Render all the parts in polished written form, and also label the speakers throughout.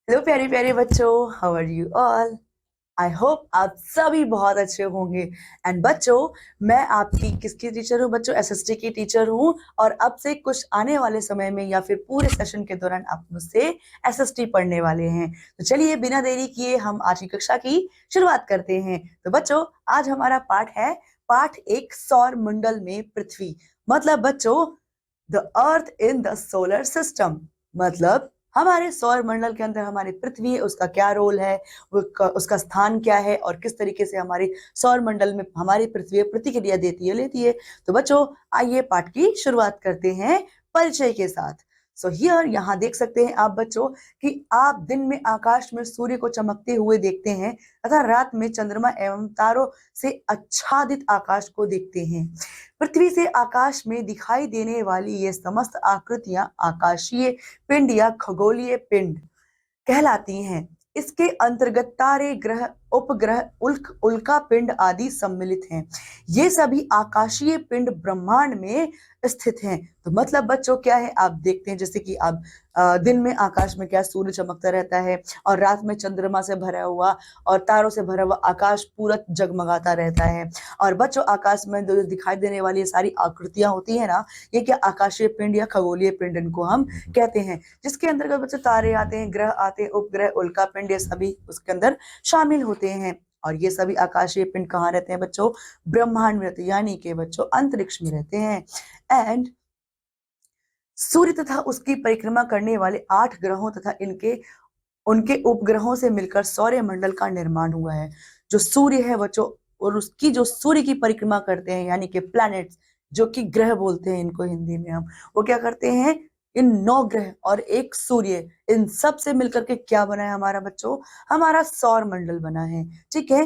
Speaker 1: Hello प्यारे प्यारे बच्चों, how are you all. I hope आप सभी बहुत अच्छे होंगे। एंड बच्चों, मैं आपकी किसकी टीचर हूँ बच्चों? एसएसटी की टीचर हूँ। और अब से कुछ आने वाले समय में या फिर पूरे सेशन के दौरान आप मुझसे एसएसटी पढ़ने वाले हैं। तो चलिए बिना देरी किए हम आज की कक्षा की शुरुआत करते हैं। तो बच्चों, आज हमारा पाठ है पाठ एक, सौर मंडल में पृथ्वी। मतलब बच्चों, the earth in the solar system. मतलब हमारे सौर मंडल के अंदर हमारी पृथ्वी है, उसका क्या रोल है, उसका स्थान क्या है और किस तरीके से हमारी सौर मंडल में हमारी पृथ्वी प्रतिक्रिया देती है, लेती है। तो बच्चों, आइए पाठ की शुरुआत करते हैं परिचय के साथ। सो हियर यहाँ देख सकते हैं आप बच्चों कि आप दिन में आकाश में सूर्य को चमकते हुए देखते हैं तथा रात में चंद्रमा एवं तारों से आच्छादित आकाश को देखते हैं। पृथ्वी से आकाश में दिखाई देने वाली ये समस्त आकृतियां आकाशीय पिंड या खगोलीय पिंड कहलाती हैं। इसके अंतर्गत तारे, ग्रह, उपग्रह, उल्का पिंड आदि सम्मिलित हैं। ये सभी आकाशीय पिंड ब्रह्मांड में स्थित हैं। तो मतलब बच्चों क्या है, आप देखते हैं जैसे कि आप दिन में आकाश में क्या सूर्य चमकता रहता है और रात में चंद्रमा से भरा हुआ और तारों से भरा हुआ आकाश पूरा जगमगाता रहता है। और बच्चों, आकाश में जो दिखाई देने वाली सारी आकृतियां होती है ना, ये क्या आकाशीय पिंड या खगोलीय पिंड इनको हम कहते हैं। जिसके अंतर्गत बच्चों तारे आते हैं, ग्रह आते हैं, उपग्रह, उल्का पिंड, ये सभी उसके अंदर शामिल होते हैं। और ये सभी आकाशीय पिंड कहाँ रहते हैं बच्चों? ब्रह्मांड में रहते हैं, यानी कि बच्चों अंतरिक्ष में रहते हैं। एंड सूर्य तथा उसकी परिक्रमा करने वाले 8 ग्रहों तथा इनके उनके उपग्रहों से मिलकर सौर मंडल का निर्माण हुआ है। जो सूर्य है बच्चों, और उसकी जो सूर्य की परिक्रमा करते हैं, यानी कि प्लैनेट्स, जो कि ग्रह बोलते हैं इनको हिंदी में हम, वो क्या करते हैं? इन 9 ग्रह और एक सूर्य, इन सब से मिलकर के क्या बना है हमारा बच्चों? हमारा सौर मंडल बना है। ठीक है।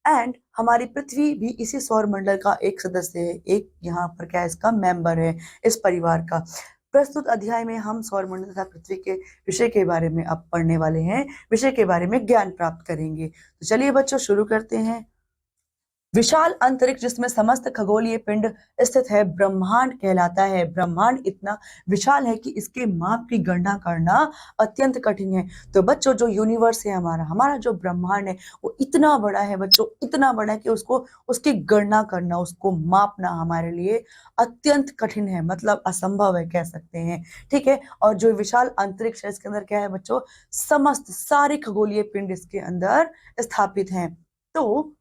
Speaker 1: एंड हमारी पृथ्वी भी इसी सौर मंडल का एक सदस्य है, एक यहाँ पर क्या है, इसका मेंबर है, इस परिवार का। प्रस्तुत अध्याय में हम सौरमंडल तथा पृथ्वी के विषय के बारे में अब पढ़ने वाले हैं, विषय के बारे में ज्ञान प्राप्त करेंगे। तो चलिए बच्चों शुरू करते हैं। विशाल अंतरिक्ष जिसमें समस्त खगोलीय पिंड स्थित है ब्रह्मांड कहलाता है। ब्रह्मांड इतना विशाल है कि इसके माप की गणना करना अत्यंत कठिन है। तो बच्चों, जो यूनिवर्स है हमारा हमारा जो ब्रह्मांड है, वो इतना बड़ा है बच्चों, इतना बड़ा है कि उसको उसकी गणना करना, उसको मापना हमारे लिए अत्यंत कठिन है, मतलब असंभव है कह सकते हैं। ठीक है। और जो विशाल अंतरिक्ष है, इसके अंदर क्या है बच्चों? समस्त सारे खगोलीय पिंड इसके अंदर स्थापित हैं। तो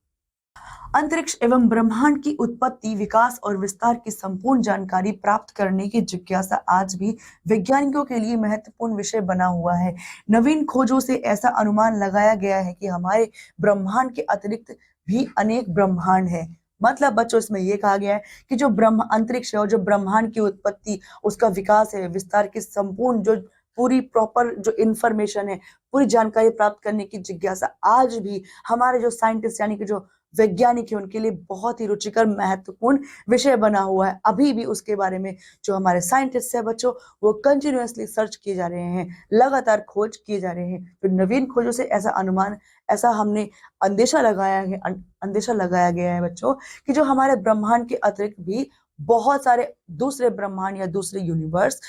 Speaker 1: अंतरिक्ष एवं ब्रह्मांड की उत्पत्ति, विकास और विस्तार की संपूर्ण जानकारी प्राप्त करने की जिज्ञासा आज भी वैज्ञानिकों के लिए महत्वपूर्ण विषय बना हुआ है। नवीन खोजों से ऐसा अनुमान लगाया गया है कि हमारे ब्रह्मांड के अतिरिक्त भी अनेक ब्रह्मांड है। मतलब बच्चों, इसमें यह कहा गया है कि जो ब्रह्म अंतरिक्ष है और जो ब्रह्मांड की उत्पत्ति, उसका विकास है, विस्तार की संपूर्ण जो पूरी प्रॉपर जो इंफॉर्मेशन है, पूरी जानकारी प्राप्त करने की जिज्ञासा आज भी हमारे जो साइंटिस्ट यानी कि जो वैज्ञानिक है उनके लिए बहुत ही रुचिकर महत्वपूर्ण विषय बना हुआ है। अभी भी उसके बारे में जो हमारे साइंटिस्ट है बच्चों, वो कंटिन्यूअसली सर्च किए जा रहे हैं, लगातार खोज किए जा रहे हैं। तो नवीन खोजों से ऐसा अनुमान, ऐसा हमने अंदेशा लगाया गया है बच्चों कि जो हमारे ब्रह्मांड के अतिरिक्त भी बहुत सारे दूसरे ब्रह्मांड या दूसरे यूनिवर्स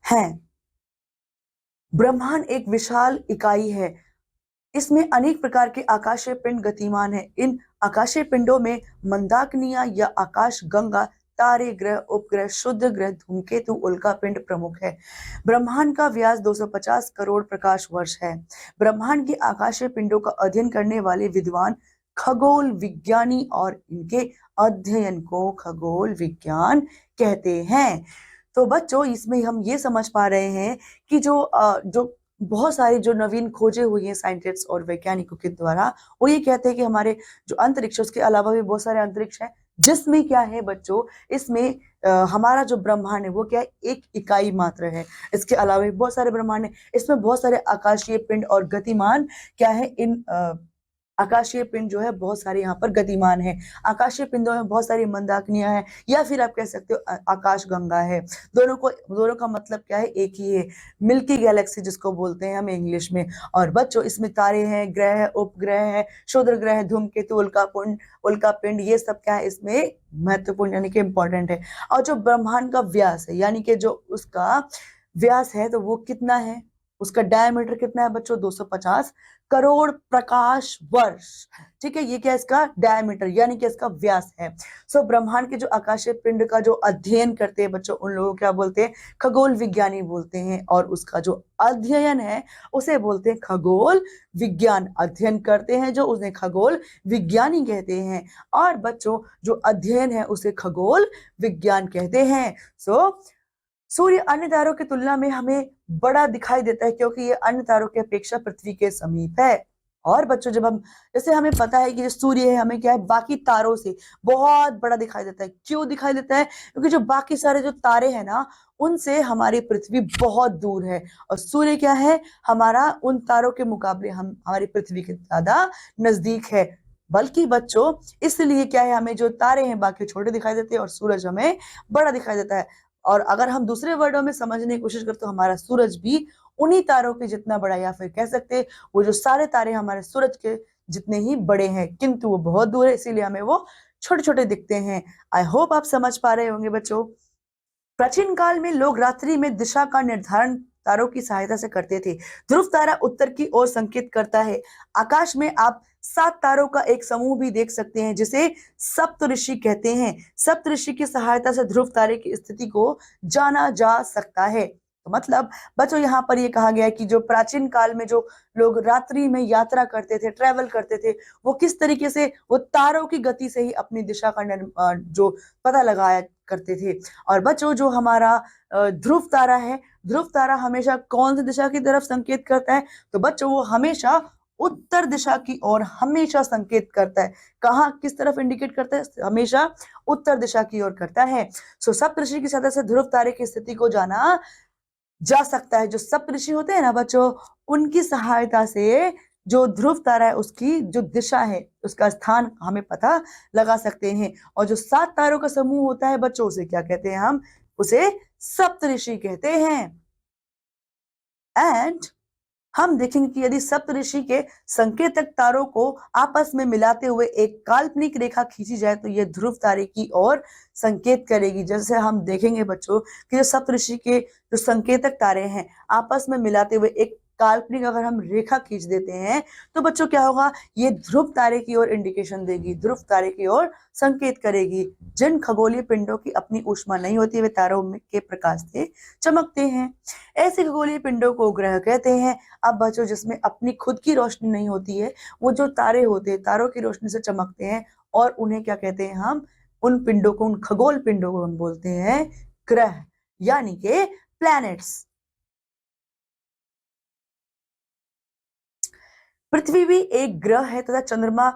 Speaker 1: हैं। ब्रह्मांड एक विशाल इकाई है। इसमें अनेक प्रकार के आकाशीय पिंड गतिमान है। इन आकाशीय पिंडों में मंदाकिनियां या आकाश गंगा, तारे, ग्रह, उपग्रह, क्षुद्र ग्रह, धूमकेतु, उल्का पिंड प्रमुख है। ब्रह्मांड का व्यास 250 करोड़ प्रकाश वर्ष है। ब्रह्मांड के आकाशीय पिंडों का अध्ययन करने वाले विद्वान खगोल विज्ञानी और इनके अध्ययन को खगोल विज्ञान कहते हैं। तो बच्चों, इसमें हम ये समझ पा रहे हैं कि जो बहुत सारी जो नवीन खोजें हुई हैं साइंटिस्ट और वैज्ञानिकों के द्वारा, वो ये कहते हैं कि हमारे जो अंतरिक्ष, उसके अलावा भी बहुत सारे अंतरिक्ष हैं, जिसमें क्या है बच्चों, इसमें हमारा जो ब्रह्मांड है वो क्या है? एक इकाई मात्र है। इसके अलावा भी बहुत सारे ब्रह्मांड है, इसमें बहुत सारे आकाशीय पिंड और गतिमान क्या है, इन आकाशीय पिंड जो है बहुत सारे यहाँ पर गतिमान है। आकाशीय पिंडों में बहुत सारी मंदाकिनियां हैं, या फिर आप कह सकते हो आकाश गंगा है। दोनों का मतलब क्या है? एक ही है, मिल्की गैलेक्सी जिसको बोलते हैं हम इंग्लिश में। और बच्चों, इसमें तारे हैं, ग्रह है, उपग्रह है, क्षुद्र ग्रह, धूमकेतु, उल्का पिंड, ये सब क्या है इसमें महत्वपूर्ण यानी कि इंपॉर्टेंट है। और जो ब्रह्मांड का व्यास है, यानी कि जो उसका व्यास है, तो वो कितना है? उसका डायमीटर कितना है बच्चों? 250 करोड़ प्रकाश वर्ष। ठीक है, ये क्या है इसका डायमीटर यानी कि इसका व्यास है। सो ब्रह्मांड के जो आकाशीय पिंड का जो अध्ययन करते हैं बच्चों, उन लोगों को क्या बोलते हैं? खगोल विज्ञानी बोलते हैं। और उसका जो अध्ययन है उसे बोलते हैं खगोल विज्ञान। अध्ययन करते हैं जो, उन्हें खगोल विज्ञानी कहते हैं। और बच्चों जो अध्ययन है उसे खगोल विज्ञान कहते हैं। सो सूर्य अन्य तारों की तुलना में हमें बड़ा दिखाई देता है क्योंकि ये अन्य तारों की अपेक्षा पृथ्वी के समीप है। और बच्चों जब हम, जैसे हमें पता है कि जो सूर्य है हमें क्या है, बाकी तारों से बहुत बड़ा दिखाई देता है। क्यों दिखाई देता है? क्योंकि जो बाकी सारे जो तारे हैं ना, उनसे हमारी पृथ्वी बहुत दूर है। और सूर्य क्या है, हमारा उन तारों के मुकाबले हम हमारी पृथ्वी के ज्यादा नजदीक है। बल्कि बच्चों इसलिए क्या है, हमें जो तारे हैं बाकी छोटे दिखाई देते हैं और सूरज हमें बड़ा दिखाई देता है। और अगर हम दूसरे वर्डों में समझने की कोशिश करें तो हमारा सूरज भी उन्हीं तारों के जितना बड़ा, या फिर कह सकते हैं वो जो सारे तारे हमारे सूरज के जितने ही बड़े हैं, किंतु वो बहुत दूर है, इसीलिए हमें वो छोटे छोटे दिखते हैं। आई होप आप समझ पा रहे होंगे बच्चों। प्राचीन काल में लोग रात्रि में दिशा का निर्धारण तारों की सहायता से करते थे। ध्रुव तारा उत्तर की ओर संकेत करता है। आकाश में आप 7 तारों का एक समूह भी देख सकते हैं जिसे सप्तऋषि कहते हैं। सप्तऋषि की सहायता से ध्रुव तारे की स्थिति को जाना जा सकता है। तो मतलब बच्चों यहाँ पर ये कहा गया है कि जो प्राचीन काल में जो लोग रात्रि में यात्रा करते थे, ट्रेवल करते थे, वो किस तरीके से वो तारों की गति से ही अपनी दिशा का जो पता लगाया करते थे। और बच्चों जो हमारा ध्रुव तारा है, ध्रुव तारा हमेशा कौन सी दिशा की तरफ संकेत करता है? तो बच्चों वो हमेशा उत्तर दिशा की ओर हमेशा संकेत करता है। कहाँ, किस तरफ इंडिकेट करता है? हमेशा उत्तर दिशा की ओर करता है। सो सप्तऋषि की सहायता से ध्रुव तारे की स्थिति को जाना जा सकता है। जो सप्तऋषि होते हैं ना बच्चों, उनकी सहायता से जो ध्रुव तारा है उसकी जो दिशा है, उसका स्थान हमें पता लगा सकते हैं। और जो 7 तारों का समूह होता है बच्चों, उसे क्या कहते हैं? हम उसे सप्तऋषि कहते हैं। एंड हम देखेंगे कि यदि सप्तऋषि के संकेतक तारों को आपस में मिलाते हुए एक काल्पनिक रेखा खींची जाए तो यह ध्रुव तारे की ओर संकेत करेगी। जैसे हम देखेंगे बच्चों कि जो सप्तऋषि के जो संकेतक तारे हैं, आपस में मिलाते हुए एक काल्पनिक अगर हम रेखा खींच देते हैं तो बच्चों क्या होगा, ये ध्रुव तारे की ओर इंडिकेशन देगी, ध्रुव तारे की ओर संकेत करेगी। जिन खगोलीय पिंडों की अपनी ऊष्मा नहीं होती वे तारों के प्रकाश से चमकते हैं। ऐसे खगोलीय पिंडों को ग्रह कहते हैं। अब बच्चों जिसमें अपनी खुद की रोशनी नहीं होती है, वो जो तारे होते हैं तारों की रोशनी से चमकते हैं, और उन्हें क्या कहते हैं? हम उन पिंडों को, उन खगोल पिंडों को हम बोलते हैं ग्रह, यानी के प्लैनेट्स। पृथ्वी भी एक ग्रह है तथा चंद्रमा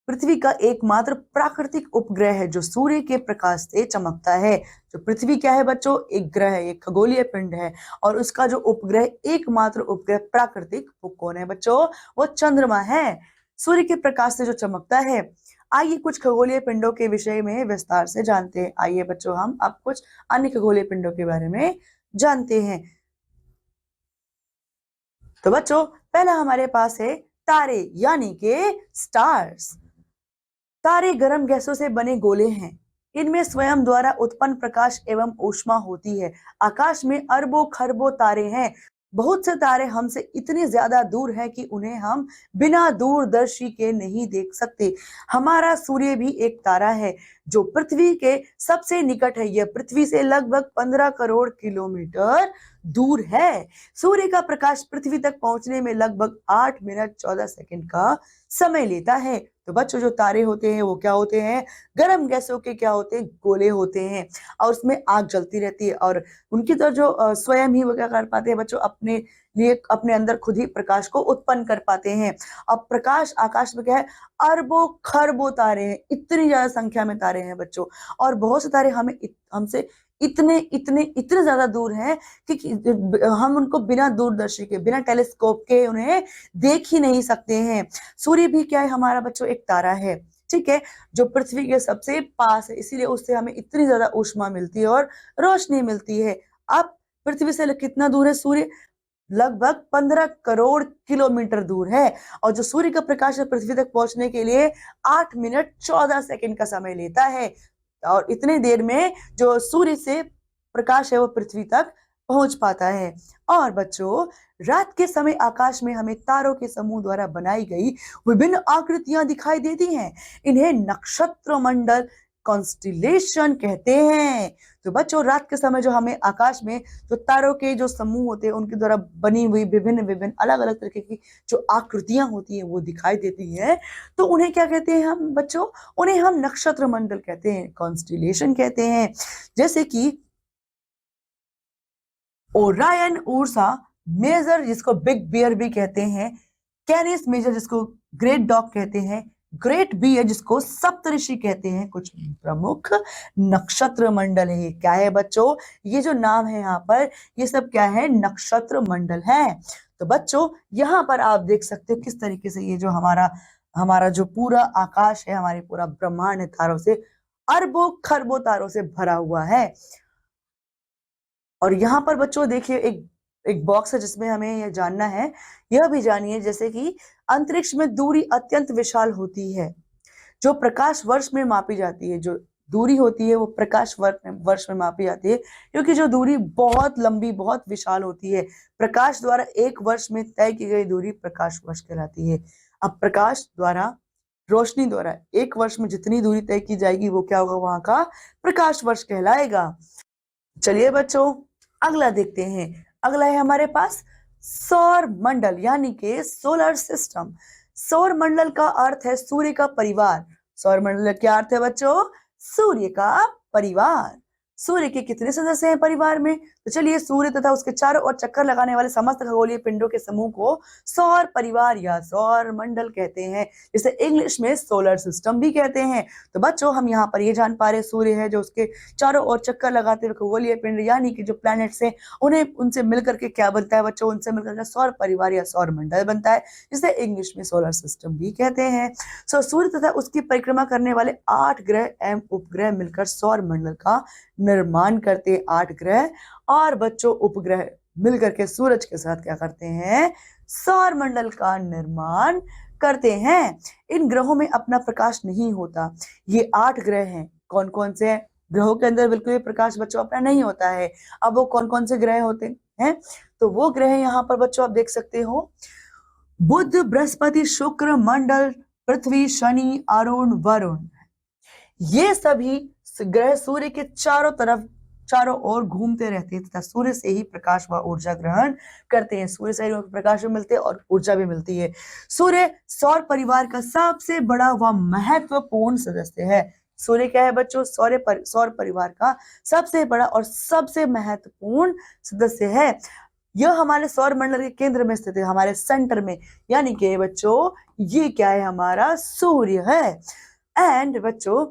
Speaker 1: पृथ्वी का एकमात्र प्राकृतिक उपग्रह है जो सूर्य के प्रकाश से चमकता है। जो पृथ्वी क्या है बच्चों? एक ग्रह है, एक खगोलीय पिंड है। और उसका जो उपग्रह, एकमात्र उपग्रह प्राकृतिक, वो कौन है बच्चों? वो चंद्रमा है, सूर्य के प्रकाश से जो चमकता है। आइए कुछ खगोलीय पिंडों के विषय में विस्तार से जानते हैं। आइए बच्चों हम अब कुछ अन्य खगोलीय पिंडों के बारे में जानते हैं। तो बच्चों पहला हमारे पास है तारे, यानी के स्टार्स। तारे गर्म गैसों से बने गोले हैं। इनमें स्वयं द्वारा उत्पन्न प्रकाश एवं ऊष्मा होती है। आकाश में अरबों खरबों तारे हैं। बहुत से तारे हमसे इतने ज्यादा दूर हैं कि उन्हें हम बिना दूरदर्शी के नहीं देख सकते। हमारा सूर्य भी एक तारा है जो पृथ्वी के सबसे निकट है। यह पृथ्वी से लगभग 15 करोड़ किलोमीटर दूर है। सूर्य का प्रकाश पृथ्वी तक पहुंचने में लगभग 8 मिनट 14 सेकंड का समय लेता है। तो बच्चों जो तारे होते हैं वो क्या होते हैं? गर्म गैसों के क्या होते हैं? गोले होते हैं, और उसमें आग जलती रहती है। और उनकी तो जो स्वयं ही वो क्या कर पाते हैं बच्चों, अपने लिए अपने अंदर खुद ही प्रकाश को उत्पन्न कर पाते हैं। अब प्रकाश आकाश में क्या है? अरबों खरबों तारे हैं, इतनी ज्यादा संख्या में तारे हैं बच्चों। और बहुत से तारे हमसे इतने इतने इतने ज्यादा दूर हैं कि हम उनको बिना दूरदर्शी के, बिना टेलीस्कोप के उन्हें देख ही नहीं सकते हैं। सूर्य भी क्या है हमारा बच्चों? एक तारा है, ठीक है, जो पृथ्वी के सबसे पास है, इसीलिए उससे हमें इतनी ज्यादा ऊष्मा मिलती है और रोशनी मिलती है। अब पृथ्वी से कितना दूर है सूर्य? लगभग 15 करोड़ किलोमीटर दूर है। और जो सूर्य का प्रकाश है पृथ्वी तक पहुंचने के लिए 8 मिनट 14 सेकंड का समय लेता है। और इतने देर में जो सूर्य से प्रकाश है वो पृथ्वी तक पहुंच पाता है। और बच्चों रात के समय आकाश में हमें तारों के समूह द्वारा बनाई गई विभिन्न आकृतियां दिखाई देती हैं। इन्हें नक्षत्र मंडल कॉन्स्टिलेशन कहते हैं। तो बच्चों, रात के समय जो हमें आकाश में जो तारों के जो समूह होते हैं उनके द्वारा बनी हुई विभिन्न विभिन्न अलग अलग तरीके की जो आकृतियां होती हैं वो दिखाई देती हैं, तो उन्हें क्या कहते हैं हम बच्चों? उन्हें हम नक्षत्र मंडल कहते हैं, कॉन्स्टिलेशन कहते हैं। जैसे कि ओरायन उर्सा मेजर, जिसको बिग बियर भी कहते हैं, कैरिस मेजर जिसको ग्रेट डॉग कहते हैं, ग्रेट बियर जिसको सप्तऋषि कहते हैं, कुछ प्रमुख नक्षत्र मंडल है। क्या है बच्चों? ये जो नाम है यहाँ पर, ये सब क्या है? नक्षत्र मंडल है। तो बच्चों, यहाँ पर आप देख सकते हो किस तरीके से ये जो हमारा हमारा जो पूरा आकाश है, हमारे पूरा ब्रह्मांड है, तारों से, अरबों खरबों तारों से भरा हुआ है। और यहाँ पर बच्चों देखिए एक एक बॉक्स है जिसमें हमें यह जानना है, यह भी जानिए जैसे कि अंतरिक्ष में दूरी अत्यंत विशाल होती है, जो प्रकाश वर्ष में मापी जाती है। जो दूरी होती है वो प्रकाश वर्ष में मापी जाती है, क्योंकि जो दूरी बहुत लंबी, बहुत विशाल होती है। प्रकाश द्वारा एक वर्ष में तय की गई दूरी प्रकाश वर्ष कहलाती है। अब प्रकाश द्वारा, रोशनी द्वारा एक वर्ष में जितनी दूरी तय की जाएगी वो क्या होगा? वहां का प्रकाश वर्ष कहलाएगा। चलिए बच्चों, अगला देखते हैं। अगला है हमारे पास सौर मंडल, यानी कि सोलर सिस्टम। सौर मंडल का अर्थ है सूर्य का परिवार। सौर मंडल का क्या अर्थ है बच्चों? सूर्य का परिवार। सूर्य के कितने सदस्य हैं परिवार में? तो चलिए, सूर्य तथा उसके चारों ओर चक्कर लगाने वाले समस्त खगोलीय पिंडों के समूह को सौर परिवार या सौर मंडल कहते हैं, जिसे इंग्लिश में सोलर सिस्टम भी कहते हैं। तो बच्चों, हम यहाँ पर ये जान पा रहे, सूर्य है जो उसके चारों ओर चक्कर लगाते हुए खगोलीय पिंड यानी कि जो प्लैनेट्स हैं, उन्हें उनसे मिलकर के क्या बनता है बच्चों? उनसे मिलकर सौर परिवार या सौर मंडल बनता है, जिसे इंग्लिश में सोलर सिस्टम भी कहते हैं। सूर्य तथा उसकी परिक्रमा करने वाले 8 ग्रह एवं उपग्रह मिलकर सौर मंडल का निर्माण करते हैं। 8 ग्रह और बच्चों उपग्रह मिलकर के सूरज के साथ क्या करते हैं? सौर मंडल का निर्माण करते हैं। इन ग्रहों में अपना प्रकाश नहीं होता। ये 8 ग्रह हैं। कौन कौन से हैं? ग्रहों के अंदर बिल्कुल भी प्रकाश बच्चों अपना नहीं होता है। अब वो कौन कौन से ग्रह होते हैं? तो वो ग्रह यहाँ पर बच्चों आप देख सकते हो, बुध, बृहस्पति, शुक्र, मंगल, पृथ्वी, शनि, अरुण, वरुण। ये सभी ग्रह सूर्य के चारों ओर घूमते रहते हैं तथा सूर्य से ही प्रकाश व ऊर्जा ग्रहण करते हैं। सूर्य से ही प्रकाश भी मिलते हैं और ऊर्जा भी मिलती है। सूर्य सौर परिवार का सबसे बड़ा व महत्वपूर्ण सदस्य है। सूर्य क्या है बच्चों? सौर परिवार का सबसे बड़ा और सबसे महत्वपूर्ण सदस्य है। यह हमारे सौर मंडल के केंद्र में स्थित है, हमारे सेंटर में, यानी कि बच्चों ये क्या है? हमारा सूर्य है। एंड बच्चों,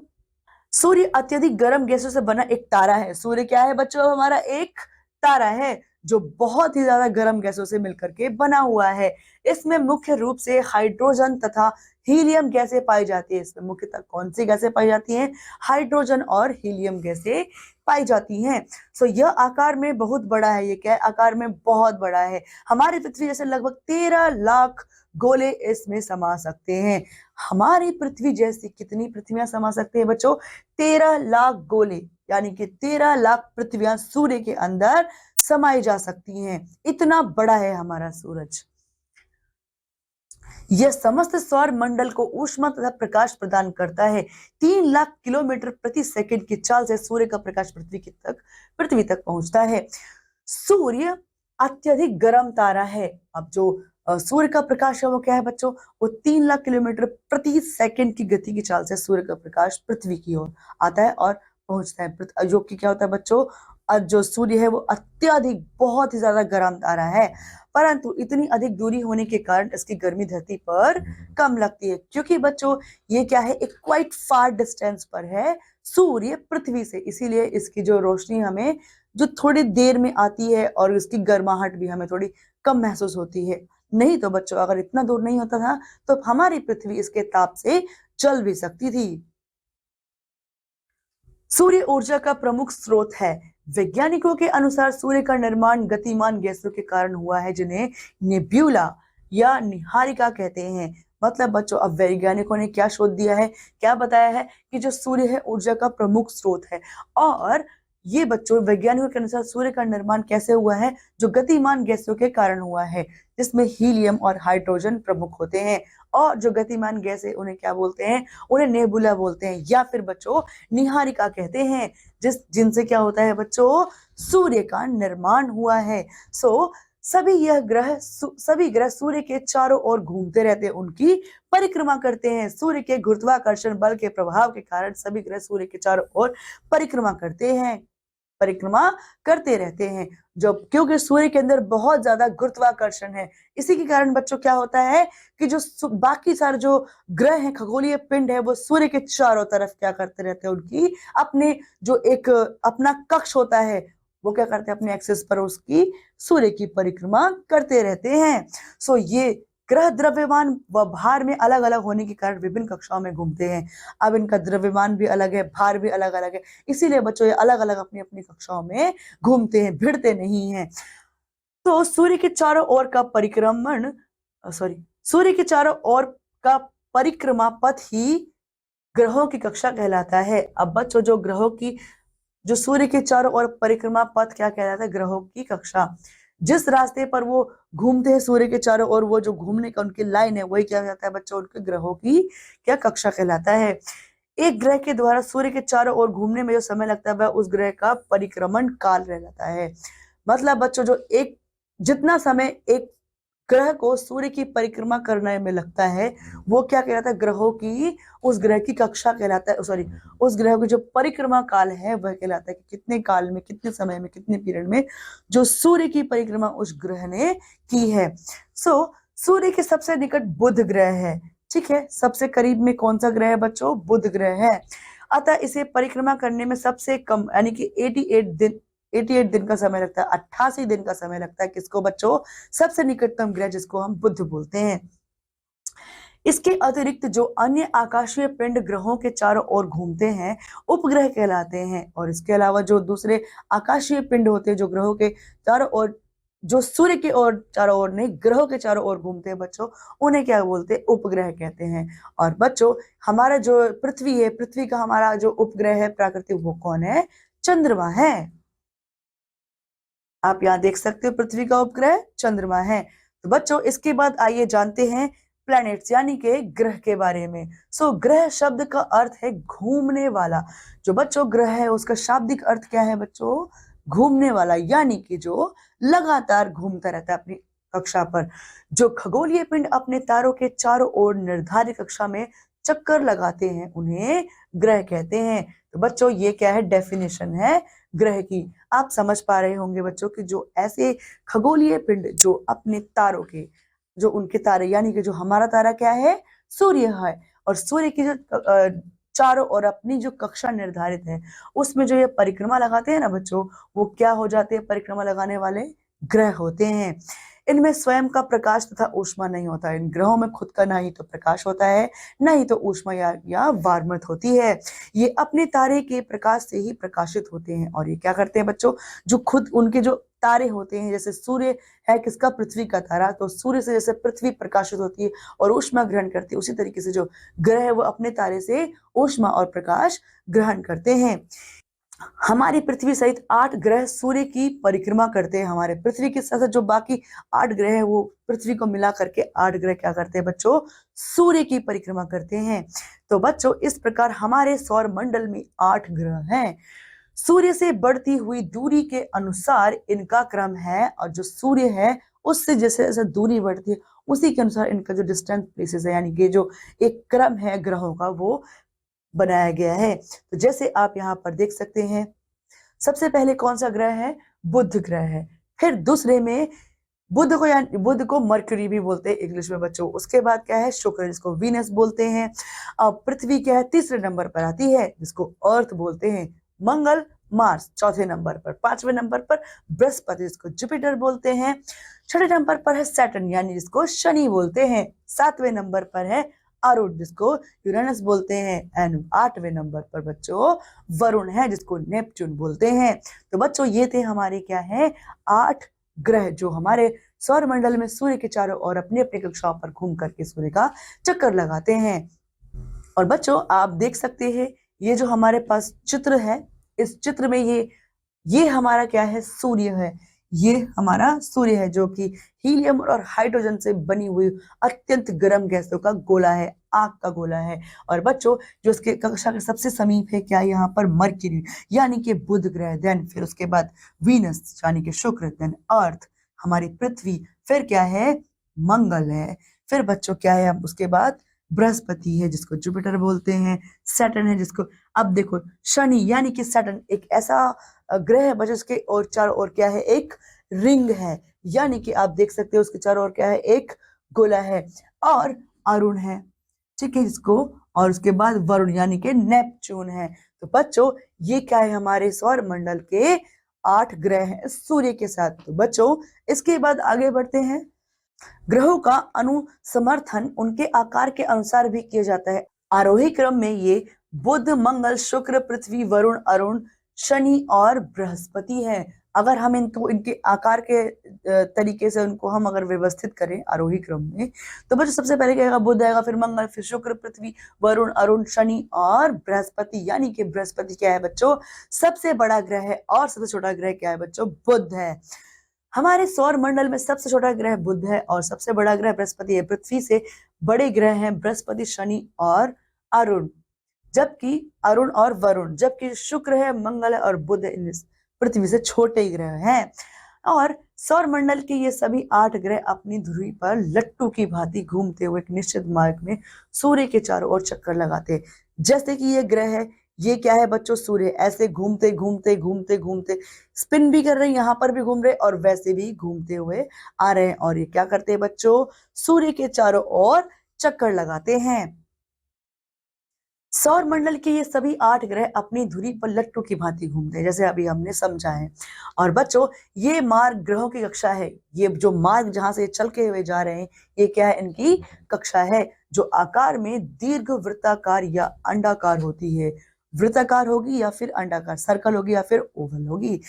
Speaker 1: सूर्य अत्यधिक गर्म गैसों से बना एक तारा है। सूर्य क्या है बच्चों? हमारा एक तारा है जो बहुत ही ज्यादा गर्म गैसों से मिलकर के बना हुआ है। इसमें मुख्य रूप से हाइड्रोजन तथा हीलियम गैसें पाई जाती है। इसमें मुख्यतः कौन सी गैसें पाई जाती हैं? हाइड्रोजन और हीलियम गैसें पाई जाती हैं। सो यह आकार में बहुत बड़ा है। ये क्या है? आकार में बहुत बड़ा है। हमारी पृथ्वी जैसे लगभग 13 लाख गोले इसमें समा सकते हैं। हमारी पृथ्वी जैसी कितनी पृथ्वियां समा सकते हैं बच्चों? 13 लाख गोले, यानी कि 13 लाख पृथ्वियां सूर्य के अंदर समाई जा सकती हैं। इतना बड़ा है हमारा सूरज। यह समस्त सौर मंडल को ऊष्मा तथा प्रकाश प्रदान करता है। 3 लाख किलोमीटर प्रति सेकंड की चाल से सूर्य का प्रकाश पृथ्वी तक पहुंचता है। सूर्य अत्यधिक गर्म तारा है। अब जो सूर्य का प्रकाश है वो क्या है बच्चों? वो 3 लाख किलोमीटर प्रति सेकंड की गति की चाल से सूर्य का प्रकाश पृथ्वी की ओर आता है और पहुंचता है। जो कि क्या होता है बच्चों? जो सूर्य है वो अत्यधिक बहुत ही ज्यादा गर्म तारा है, परंतु इतनी अधिक दूरी होने के कारण इसकी गर्मी धरती पर कम लगती है, क्योंकि बच्चों ये क्या है? एक क्वाइट फार डिस्टेंस पर है सूर्य पृथ्वी से, इसीलिए इसकी जो रोशनी हमें जो थोड़ी देर में आती है और इसकी गर्माहट भी हमें थोड़ी कम महसूस होती है। नहीं तो बच्चों अगर इतना दूर नहीं होता था तो हमारी पृथ्वी इसके ताप से जल भी सकती थी। सूर्य ऊर्जा का प्रमुख स्रोत है। वैज्ञानिकों के अनुसार सूर्य का निर्माण गतिमान गैसों के कारण हुआ है, जिन्हें नेब्यूला या निहारिका कहते हैं। मतलब बच्चों अब वैज्ञानिकों ने क्या शोध दिया है, क्या बताया है कि जो सूर्य है ऊर्जा का प्रमुख स्रोत है, और ये बच्चों वैज्ञानिकों के अनुसार सूर्य का निर्माण कैसे हुआ है, जो गतिमान गैसों के कारण हुआ है, जिसमें हीलियम और हाइड्रोजन प्रमुख होते हैं। और जो गतिमान गैस है उन्हें क्या बोलते हैं, उन्हें नेबुला बोलते हैं, या फिर बच्चों निहारिका कहते हैं, जिनसे क्या होता है बच्चों, सूर्य का निर्माण हुआ है। सभी ग्रह सूर्य के चारों ओर घूमते रहते हैं, उनकी परिक्रमा करते हैं। सूर्य के गुरुत्वाकर्षण बल के प्रभाव के कारण सभी ग्रह सूर्य के चारों ओर परिक्रमा करते रहते हैं, जो क्योंकि सूर्य के अंदर बहुत ज्यादा गुरुत्वाकर्षण है। इसी के कारण बच्चों क्या होता है कि जो बाकी सारे जो ग्रह हैं, खगोलीय पिंड है, वो सूर्य के चारों तरफ क्या करते रहते हैं, उनकी अपने जो एक अपना कक्ष होता है, वो क्या करते हैं, अपने एक्सिस पर उसकी सूर्य की परिक्रमा करते रहते हैं। ये ग्रह द्रव्यमान व भार में अलग अलग होने के कारण विभिन्न कक्षाओं में घूमते हैं। अब इनका द्रव्यमान भी अलग है, भार भी अलग अलग है, इसीलिए बच्चों ये अलग अलग अपनी अपनी कक्षाओं में घूमते हैं, भिड़ते नहीं हैं। तो सूर्य के चारों ओर का परिक्रमा पथ ही ग्रहों की कक्षा कहलाता है। अब बच्चों जो सूर्य के चारों ओर परिक्रमा पथ क्या कहलाता है, ग्रहों की कक्षा। जिस रास्ते पर वो घूमते हैं सूर्य के चारों ओर, वो जो घूमने का उनकी लाइन है, वही क्या कहता है बच्चों, उनके ग्रहों की क्या कक्षा कहलाता है। एक ग्रह के द्वारा सूर्य के चारों ओर घूमने में जो समय लगता है, वह उस ग्रह का परिक्रमण काल रहता है। मतलब बच्चों जितना समय एक ग्रह को सूर्य की परिक्रमा करने में लगता है, वो क्या कहलाता है, उस ग्रह की कक्षा कहलाता है। उस ग्रह की जो परिक्रमा काल है वह कहलाता है कि कितने काल में, कितने समय में, कितने पीरियड में जो सूर्य की परिक्रमा उस ग्रह ने की है। सूर्य के सबसे निकट बुध ग्रह है, ठीक है। सबसे करीब में कौन सा ग्रह है बच्चों, बुध ग्रह है। अतः इसे परिक्रमा करने में सबसे कम यानी कि 88 दिन का समय लगता है, 88 दिन का समय लगता है। किसको बच्चों, सबसे निकटतम ग्रह जिसको हम बुध बोलते हैं। इसके अतिरिक्त जो अन्य आकाशीय पिंड ग्रहों के चारों ओर घूमते हैं, उपग्रह कहलाते हैं। और इसके अलावा जो दूसरे आकाशीय पिंड होते हैं, जो ग्रहों के चारों ओर, जो सूर्य के ओर चारों ओर नहीं, ग्रहों के चारों ओर घूमते हैं बच्चों, उन्हें क्या बोलते हैं, उपग्रह कहते हैं। और बच्चों हमारा जो पृथ्वी है, पृथ्वी का हमारा जो उपग्रह है प्राकृतिक, वो कौन है, चंद्रमा है। आप यहाँ देख सकते हो पृथ्वी का उपग्रह चंद्रमा है। तो बच्चों इसके बाद आइए जानते हैं प्लैनेट्स यानी के ग्रह के बारे में। ग्रह शब्द का अर्थ है घूमने वाला। जो बच्चों ग्रह है उसका शाब्दिक अर्थ क्या है बच्चों, घूमने वाला, यानी कि जो लगातार घूमता रहता है अपनी कक्षा पर। जो खगोलीय पिंड अपने तारों के चारों ओर निर्धारित कक्षा में चक्कर लगाते हैं, उन्हें ग्रह कहते हैं। तो बच्चों ये क्या है, डेफिनेशन है ग्रह की। आप समझ पा रहे होंगे बच्चों कि जो ऐसे खगोलीय पिंड जो अपने तारों के, जो उनके तारे, यानी कि जो हमारा तारा क्या है, सूर्य है, और सूर्य की जो चारों ओर अपनी जो कक्षा निर्धारित है, उसमें जो ये परिक्रमा लगाते हैं ना बच्चों, वो क्या हो जाते हैं, परिक्रमा लगाने वाले ग्रह होते हैं। इनमें स्वयं का प्रकाश तथा ऊष्मा नहीं होता है। इन ग्रहों में खुद का ना ही तो प्रकाश होता है, ना ही तो ऊष्मा या वार्मथ होती है। ये अपने तारे के प्रकाश से ही प्रकाशित होते हैं। और ये क्या करते हैं बच्चों, जो खुद उनके जो तारे होते हैं, जैसे सूर्य है किसका, पृथ्वी का तारा, तो सूर्य से जैसे पृथ्वी प्रकाशित होती है और ऊष्मा ग्रहण करती है, उसी तरीके से जो ग्रह है वो अपने तारे से ऊष्मा और प्रकाश ग्रहण करते हैं। हमारी पृथ्वी सहित 8 ग्रह सूर्य की परिक्रमा करते हैं। हमारे पृथ्वी के साथ जो बाकी 8 ग्रह हैं, वो पृथ्वी को मिला करके 8 ग्रह क्या करते हैं बच्चों, सूर्य की परिक्रमा करते हैं। तो बच्चों इस प्रकार हमारे सौर मंडल में 8 ग्रह हैं। सूर्य से बढ़ती हुई दूरी के अनुसार इनका क्रम है, और जो सूर्य है उससे जैसे जैसे दूरी बढ़ती है, उसी के अनुसार इनका जो डिस्टेंट प्लेसेस है, यानी कि जो एक क्रम है ग्रहों का, वो बनाया गया है। तो जैसे आप यहाँ पर देख सकते हैं, सबसे पहले कौन सा ग्रह है, बुध ग्रह है। फिर दूसरे में बुध को मर्क्यूरी भी बोलते हैं इंग्लिश में बच्चों। उसके बाद क्या है, शुक्र, जिसको वीनस बोलते हैं। अब पृथ्वी क्या है, तीसरे नंबर पर आती है, जिसको अर्थ बोलते हैं। मंगल, मार्स चौथे नंबर पर। पांचवें नंबर पर बृहस्पति, जिसको जुपिटर बोलते हैं। छठे नंबर पर है सैटर्न, यानी जिसको शनि बोलते हैं। 7वें नंबर पर है अरुण, जिसको यूरेनस बोलते हैं। एंड 8वें नंबर पर बच्चों वरुण है, जिसको नेपच्यून बोलते हैं। तो बच्चों ये थे हमारे क्या है, 8 ग्रह जो हमारे सौर मंडल में सूर्य के चारों ओर अपनी अपनी कक्षाओं पर घूम करके सूर्य का चक्कर लगाते हैं। और बच्चों आप देख सकते हैं, ये जो हमारे पास चित्र है, इस चित्र में ये ये हमारा क्या है, सूर्य है। ये हमारा सूर्य है जो कि हीलियम और हाइड्रोजन से बनी हुई अत्यंत गर्म गैसों का गोला है, आग का गोला है। और बच्चों जो इसके कक्षा के सबसे समीप है क्या, यहाँ पर मरकरी यानी कि बुध ग्रह, देन फिर उसके बाद वीनस यानी कि शुक्र, देन अर्थ हमारी पृथ्वी, फिर क्या है, मंगल है, फिर बच्चों क्या है, उसके बाद बृहस्पति है जिसको जुपिटर बोलते हैं, सैटर्न है जिसको, अब देखो शनि यानी कि सैटर्न एक ऐसा ग्रह है बच्चों, उसके और चारों ओर क्या है, एक रिंग है, यानी कि आप देख सकते हो उसके चारों ओर क्या है, एक गोला है। और अरुण है, ठीक है इसको, और उसके बाद वरुण यानी कि नेपच्यून है। तो बच्चों ये क्या है, हमारे सौर मंडल के 8 ग्रह हैं सूर्य के साथ। तो बच्चों इसके बाद आगे बढ़ते हैं। ग्रहों का अनुसमर्थन उनके आकार के अनुसार भी किया जाता है। आरोही क्रम में ये बुध, मंगल, शुक्र, पृथ्वी, वरुण, अरुण, शनि और बृहस्पति है। अगर हम इनको इनके आकार के तरीके से उनको हम अगर व्यवस्थित करें आरोही क्रम में, तो बच्चों सबसे पहले क्या आएगा, बुध आएगा, फिर मंगल, फिर शुक्र, पृथ्वी, वरुण, अरुण, शनि और बृहस्पति। यानी कि बृहस्पति क्या है बच्चों, सबसे बड़ा ग्रह है, और सबसे छोटा ग्रह क्या है बच्चों, बुध है। हमारे सौर मंडल में सबसे छोटा ग्रह बुध है और सबसे बड़ा ग्रह बृहस्पति है। पृथ्वी से बड़े ग्रह हैं बृहस्पति, शनि और अरुण, जबकि अरुण और वरुण, जबकि शुक्र है, मंगल है और बुध है, पृथ्वी से छोटे ग्रह हैं। और सौर मंडल के ये सभी 8 ग्रह अपनी धुरी पर लट्टू की भांति घूमते हुए एक निश्चित मार्ग में सूर्य के चारों ओर चक्कर लगाते हैं। जैसे कि ये ग्रह है, ये क्या है बच्चों, सूर्य, ऐसे घूमते घूमते घूमते घूमते स्पिन भी कर रहे हैं, यहाँ पर भी घूम रहे और वैसे भी घूमते हुए आ रहे हैं। और ये क्या करते हैं बच्चों, सूर्य के चारों ओर चक्कर लगाते हैं। सौर मंडल के ये सभी 8 ग्रह अपनी धुरी पर लट्टू की भांति घूमते हैं, जैसे अभी हमने समझा है। और बच्चों ये मार्ग ग्रहों की कक्षा है, ये जो मार्ग जहां से चलके हुए जा रहे हैं, ये क्या है, इनकी कक्षा है, जो आकार में दीर्घ वृत्ताकार या अंडाकार होती है। वृत्ताकार होगी या फिर अंडाकार, सर्कल होगी या फिर ओवल होगी।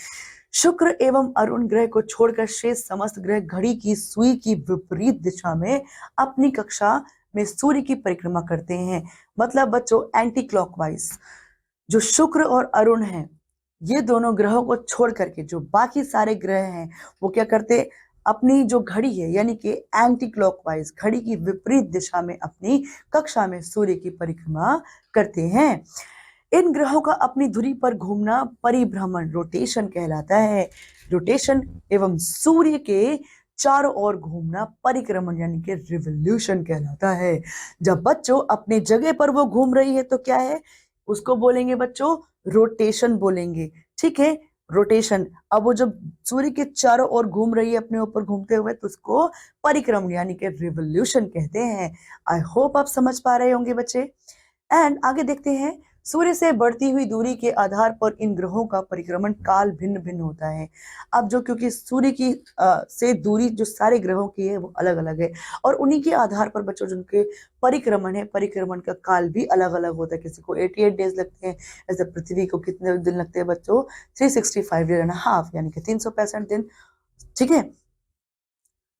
Speaker 1: शुक्र एवं अरुण ग्रह को छोड़कर शेष समस्त ग्रह घड़ी की सुई की विपरीत दिशा में अपनी कक्षा में सूर्य की परिक्रमा करते हैं। मतलब बच्चों एंटी क्लॉकवाइज। जो शुक्र और अरुण हैं, ये दोनों ग्रहों को छोड़ करके जो बाकी सारे ग्रह हैं वो क्या करते, अपनी जो घड़ी है यानी कि एंटी क्लॉकवाइज, घड़ी की विपरीत दिशा में अपनी कक्षा में सूर्य की परिक्रमा करते हैं। इन ग्रहों का अपनी धुरी पर घूमना परिभ्रमण, रोटेशन कहलाता है। रोटेशन एवं सूर्य के चारों ओर घूमना परिक्रमण यानी कि रिवोल्यूशन कहलाता है। जब बच्चों अपने जगह पर वो घूम रही है तो क्या है, उसको बोलेंगे बच्चों रोटेशन बोलेंगे, ठीक है, रोटेशन। अब वो जब सूर्य के चारों ओर घूम रही है अपने ऊपर घूमते हुए तो उसको परिक्रमण यानी कि रिवोल्यूशन कहते हैं। आई होप आप समझ पा रहे होंगे बच्चे। एंड आगे देखते हैं, सूर्य से बढ़ती हुई दूरी के आधार पर इन ग्रहों का परिक्रमण काल भिन्न भिन्न होता है। अब जो क्योंकि सूर्य की से दूरी जो सारे ग्रहों की है वो अलग अलग है, और उन्हीं के आधार पर बच्चों जिनके परिक्रमण है, परिक्रमण का काल भी अलग अलग होता है। किसी को 88 डेज लगते हैं, ऐसे पृथ्वी को कितने दिन लगते हैं बच्चों, 365 डेज एंड हाफ यानी कि 365 दिन, ठीक है।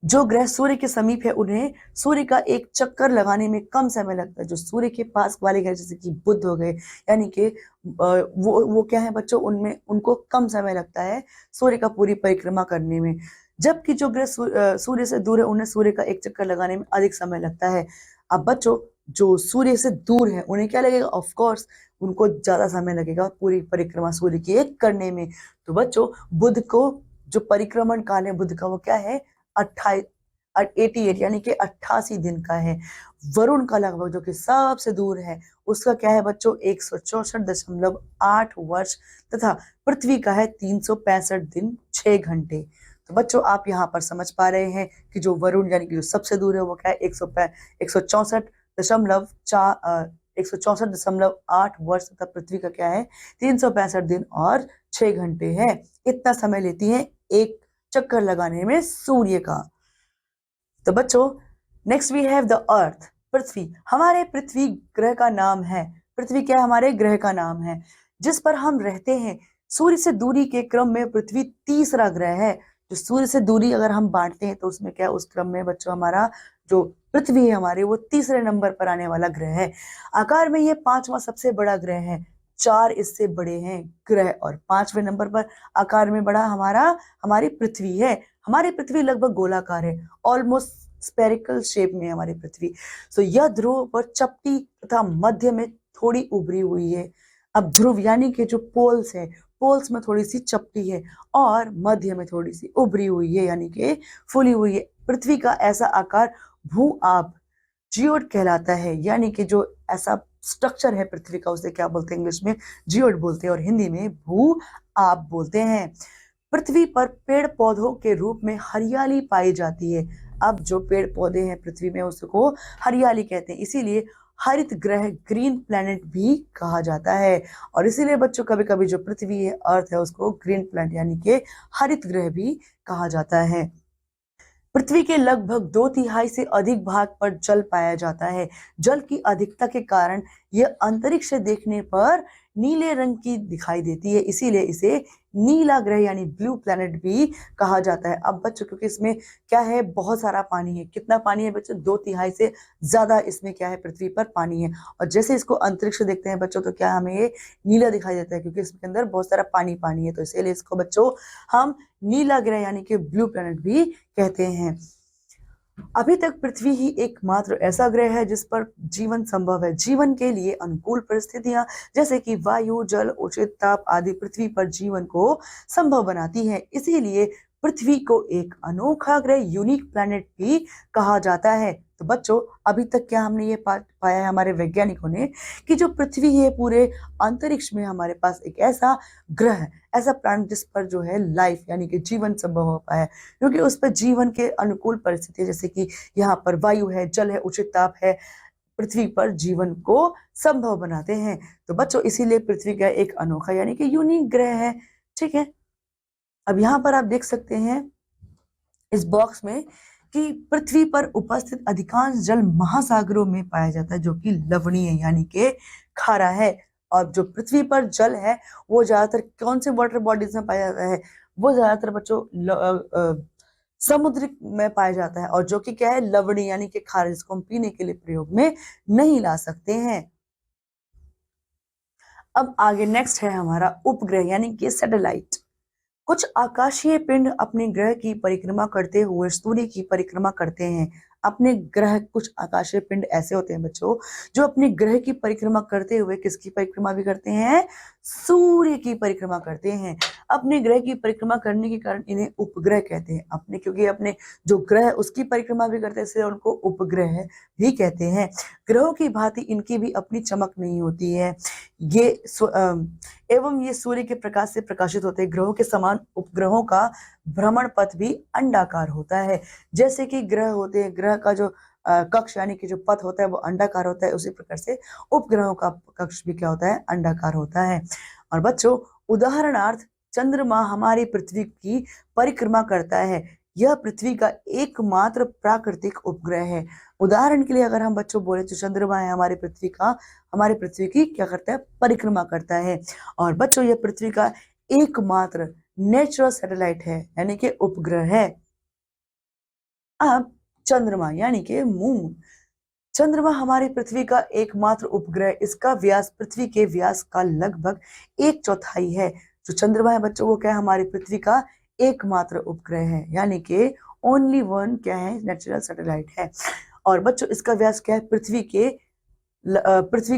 Speaker 1: जो ग्रह सूर्य के समीप है उन्हें सूर्य का एक चक्कर लगाने में कम समय लगता है। जो सूर्य के पास वाले ग्रह जैसे कि बुध हो गए, यानी कि वो क्या है बच्चों, उनमें उनको कम समय लगता है सूर्य का पूरी परिक्रमा करने में। जबकि जो ग्रह सूर्य से दूर है उन्हें सूर्य का एक चक्कर लगाने में अधिक समय लगता है। अब बच्चों जो सूर्य से दूर है उन्हें क्या लगेगा, ऑफ कोर्स उनको ज्यादा समय लगेगा पूरी परिक्रमा सूर्य की एक करने में। तो बच्चों बुध को जो परिक्रमण काल है बुध का वो क्या है, 88 यानी कि 88 दिन का है। वरुण का लगभग जो कि सबसे दूर है उसका क्या है बच्चों, 164.8 वर्ष, तथा पृथ्वी का है 365 दिन 6 घंटे। तो बच्चों आप यहाँ पर समझ पा रहे हैं कि जो वरुण यानी कि जो सबसे दूर है वो क्या है, 164.8 वर्ष, तथा पृथ्वी का क्या है 365 दिन और 6 घंटे है। इतना समय लेती है एक चक्कर लगाने में सूर्य का। तो बच्चों next we have the earth, पृथ्वी। हमारे पृथ्वी ग्रह का नाम है, पृथ्वी क्या हमारे ग्रह का नाम है जिस पर हम रहते हैं। सूर्य से दूरी के क्रम में पृथ्वी तीसरा ग्रह है। जो सूर्य से दूरी अगर हम बांटते हैं तो उसमें क्या, उस क्रम में बच्चों हमारा जो पृथ्वी है हमारे वो तीसरे नंबर पर आने वाला ग्रह है। आकार में ये 5वां सबसे बड़ा ग्रह है। 4 इससे बड़े हैं ग्रह, और 5वें नंबर पर आकार में बड़ा हमारी पृथ्वी है। हमारी पृथ्वी लगभग गोलाकार है, ऑलमोस्ट स्पेरिकल शेप में हमारी पृथ्वी। सो यह ध्रुव पर चपटी तथा मध्य में थोड़ी उभरी हुई है। अब ध्रुव यानी कि जो पोल्स है, पोल्स में थोड़ी सी चपटी है और मध्य में थोड़ी सी उभरी हुई है, यानी कि फूली हुई है। पृथ्वी का ऐसा आकार भू आब जियोड कहलाता है, यानी कि जो ऐसा स्ट्रक्चर है पृथ्वी का, उसे क्या बोलते हैं इंग्लिश में? जियोड बोलते हैं, और हिंदी में भू आब बोलते हैं। पृथ्वी पर पेड़ पौधों के रूप में हरियाली पाई जाती है। अब जो पेड़ पौधे हैं पृथ्वी में उसको हरियाली कहते हैं, इसीलिए हरित ग्रह, ग्रीन प्लैनेट भी कहा जाता है। और इसीलिए बच्चों कभी कभी जो पृथ्वी है, अर्थ है, उसको ग्रीन प्लैनेट यानी कि हरित ग्रह भी कहा जाता है। पृथ्वी के लगभग 2/3 से अधिक भाग पर जल पाया जाता है। जल की अधिकता के कारण यह अंतरिक्ष से देखने पर नीले रंग की दिखाई देती है, इसीलिए इसे नीला ग्रह यानी ब्लू प्लैनेट भी कहा जाता है। अब बच्चों क्योंकि इसमें क्या है, बहुत सारा पानी है। कितना पानी है बच्चों? 2/3 से ज्यादा इसमें क्या है, पृथ्वी पर पानी है। और जैसे इसको अंतरिक्ष से देखते हैं बच्चों, तो क्या हमें ये नीला दिखाई देता है, क्योंकि इसके अंदर बहुत सारा पानी है। तो इसीलिए इसको बच्चों हम नीला ग्रह यानी कि ब्लू प्लैनेट भी कहते हैं। अभी तक पृथ्वी ही एकमात्र ऐसा ग्रह है जिस पर जीवन संभव है। जीवन के लिए अनुकूल परिस्थितियां जैसे कि वायु, जल, उचित ताप आदि पृथ्वी पर जीवन को संभव बनाती है। इसीलिए पृथ्वी को एक अनोखा ग्रह, यूनिक प्लैनेट भी कहा जाता है। तो बच्चों अभी तक क्या हमने ये पाया है हमारे वैज्ञानिकों ने, कि जो पृथ्वी है पूरे अंतरिक्ष में हमारे पास एक ऐसा ग्रह, ऐसा प्लैनेट जिस पर जो है लाइफ यानी कि जीवन संभव हो पाया है, क्योंकि उस पर जीवन के अनुकूल परिस्थिति जैसे कि यहाँ पर वायु है, जल है, उचित ताप है, पृथ्वी पर जीवन को संभव बनाते हैं। तो बच्चों इसीलिए पृथ्वी का एक अनोखा यानी कि यूनिक ग्रह है। ठीक है, अब यहाँ पर आप देख सकते हैं इस बॉक्स में कि पृथ्वी पर उपस्थित अधिकांश जल महासागरों में पाया जाता है, जो कि लवणीय यानी कि खारा है। और जो पृथ्वी पर जल है वो ज्यादातर कौन से वाटर बॉडीज में पाया जाता है? वो ज्यादातर बच्चों समुद्र में पाया जाता है, और जो कि क्या है, लवणीय यानी कि खारा, जिसको हम पीने के लिए प्रयोग में नहीं ला सकते हैं। अब आगे नेक्स्ट है हमारा उपग्रह यानी कि सैटेलाइट। कुछ आकाशीय पिंड अपने ग्रह की परिक्रमा करते हुए सूर्य की परिक्रमा करते हैं। अपने ग्रह, कुछ आकाशीय पिंड ऐसे होते हैं बच्चों जो अपने ग्रह की परिक्रमा करते हुए किसकी परिक्रमा भी करते हैं? सूर्य की परिक्रमा करते हैं। अपने ग्रह की परिक्रमा करने के कारण इन्हें उपग्रह कहते हैं। अपने क्योंकि अपने जो ग्रह है उसकी परिक्रमा भी करते हैं, इसलिए उनको उपग्रह भी कहते हैं। ग्रहों की भांति इनकी भी अपनी चमक नहीं होती है, एवं ये सूर्य के प्रकाश से प्रकाशित होते हैं। ग्रहों के समान उपग्रहों का भ्रमण पथ भी अंडाकार होता है। जैसे कि ग्रह होते हैं, ग्रह का जो कक्ष यानी कि जो पथ होता है वो अंडाकार होता है, उसी प्रकार से उपग्रहों का कक्ष भी क्या होता है? अंडाकार होता है। और बच्चों उदाहरणार्थ चंद्रमा हमारी पृथ्वी की परिक्रमा करता है। यह पृथ्वी का एकमात्र प्राकृतिक उपग्रह है। उदाहरण के लिए अगर हम बच्चों बोले तो चंद्रमा है हमारी पृथ्वी की क्या करता है? परिक्रमा करता है। और बच्चों यह पृथ्वी का एकमात्र नेचुरल सैटेलाइट है यानी कि उपग्रह है। अब चंद्रमा यानी कि मून। चंद्रमा हमारी पृथ्वी का एकमात्र उपग्रह, इसका व्यास पृथ्वी के व्यास का लगभग 1/4 है। जो चंद्रमा है बच्चों वो क्या है? हमारी पृथ्वी का एकमात्र उपग्रह है, यानी कि ओनली वन क्या है? नेचुरल सैटेलाइट है। और बच्चों इसका व्यास क्या है? पृथ्वी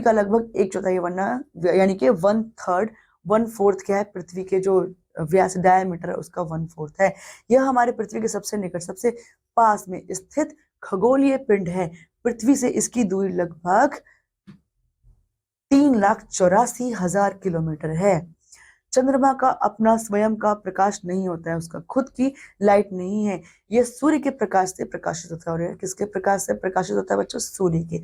Speaker 1: का लगभग 1/4 वरना यानी कि 1/3, 1/4 क्या है? पृथ्वी के जो व्यास डायमीटर है उसका 1/4 है। यह हमारे पृथ्वी के सबसे निकट, सबसे पास में स्थित खगोलीय पिंड है। पृथ्वी से इसकी दूरी लगभग 3,84,000 किलोमीटर है। चंद्रमा का अपना स्वयं का प्रकाश नहीं होता है, उसका खुद की लाइट नहीं है। यह सूर्य के प्रकाश से प्रकाशित होता है। और किसके प्रकाश से प्रकाशित होता है बच्चों? सूर्य के।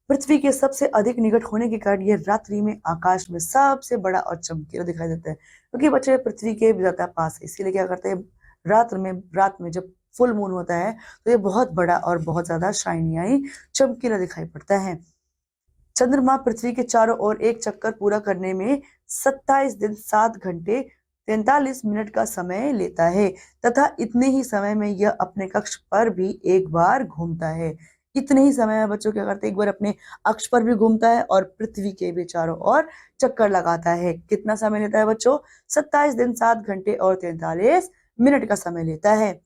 Speaker 1: पृथ्वी के सबसे अधिक निकट होने के कारण यह रात्रि में आकाश में सबसे बड़ा और चमकीला दिखाई देता है, क्योंकि बच्चे पृथ्वी के ज्यादा पास है। इसीलिए क्या करते हैं, रात में जब फुल मून होता है तो ये बहुत बड़ा और बहुत ज्यादा शाइनी यानी चमकीला दिखाई पड़ता है। चंद्रमा पृथ्वी के चारों ओर एक चक्कर पूरा करने में 27 दिन 7 घंटे 43 मिनट का समय लेता है, तथा इतने ही समय में यह अपने कक्ष पर भी एक बार घूमता है। इतने ही समय में बच्चों क्या करते हैं, एक बार अपने अक्ष पर भी घूमता है और पृथ्वी के भी चारों ओर चक्कर लगाता है। कितना समय लेता है बच्चों? 27 दिन 7 घंटे और 43 मिनट का समय लेता है।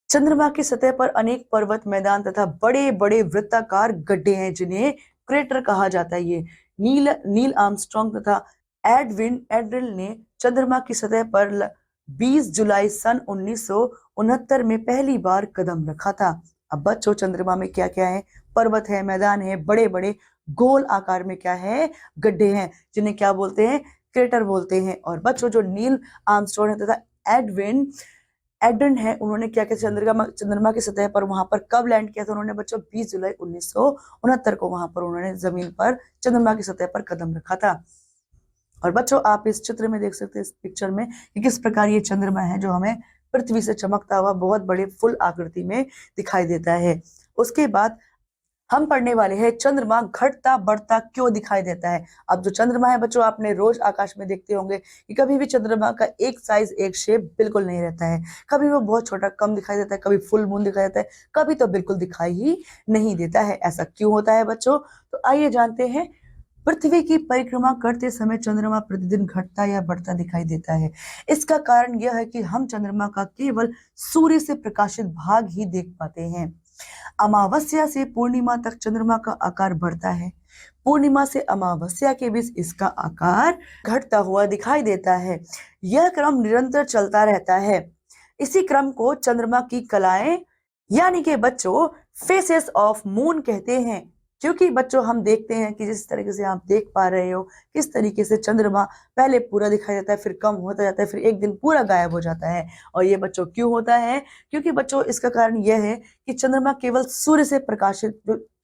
Speaker 1: चंद्रमा की सतह पर अनेक पर्वत, मैदान तथा बड़े बड़े वृत्ताकार गड्ढे हैं जिन्हें क्रेटर कहा जाता है। ये नील आर्मस्ट्रॉन्ग तथा एडविन ने चंद्रमा की सतह पर 20 जुलाई सन 1969 में पहली बार कदम रखा था। अब बच्चों, चंद्रमा में क्या क्या है? पर्वत है, मैदान है, बड़े बड़े गोल आकार में क्या है? गड्ढे हैं, जिन्हें क्या बोलते हैं? क्रेटर बोलते हैं। और बच्चों, जो नील आर्मस्ट्रॉन्ग है तथा एडन है, उन्होंने क्या किया? चंद्रमा की सतह पर वहां पर कब लैंड किया था उन्होंने बच्चों? 20 जुलाई 1969 को वहां पर उन्होंने जमीन पर चंद्रमा की सतह पर कदम रखा था। और बच्चों, आप इस चित्र में देख सकते हैं, इस पिक्चर में, कि किस प्रकार ये चंद्रमा है जो हमें पृथ्वी से चमकता हुआ बहुत बड़े फुल आकृति में दिखाई देता है। उसके बाद हम पढ़ने वाले हैं चंद्रमा घटता बढ़ता क्यों दिखाई देता है। अब जो चंद्रमा है बच्चों, आपने रोज आकाश में देखते होंगे कि कभी भी चंद्रमा का एक साइज, एक शेप बिल्कुल नहीं रहता है। कभी वो बहुत छोटा कम दिखाई देता है, कभी फुल मून दिखाई देता है, कभी तो बिल्कुल दिखाई ही नहीं देता है। ऐसा क्यों होता है बच्चों? तो आइए जानते हैं। पृथ्वी की परिक्रमा करते समय चंद्रमा प्रतिदिन घटता या बढ़ता दिखाई देता है। इसका कारण यह है कि हम चंद्रमा का केवल सूर्य से प्रकाशित भाग ही देख पाते हैं। अमावस्या से पूर्णिमा तक चंद्रमा का आकार बढ़ता है। पूर्णिमा से अमावस्या के बीच इसका आकार घटता हुआ दिखाई देता है। यह क्रम निरंतर चलता रहता है। इसी क्रम को चंद्रमा की कलाएं यानी कि बच्चों फेसेस ऑफ मून कहते हैं। क्योंकि बच्चों, हम देखते हैं कि जिस तरीके से आप देख पा रहे हो, किस तरीके से चंद्रमा पहले पूरा दिखाई देता है, फिर कम होता जाता है, फिर एक दिन पूरा गायब हो जाता है। और ये बच्चों क्यों होता है? क्योंकि बच्चों, इसका कारण यह है कि चंद्रमा केवल सूर्य से प्रकाशित,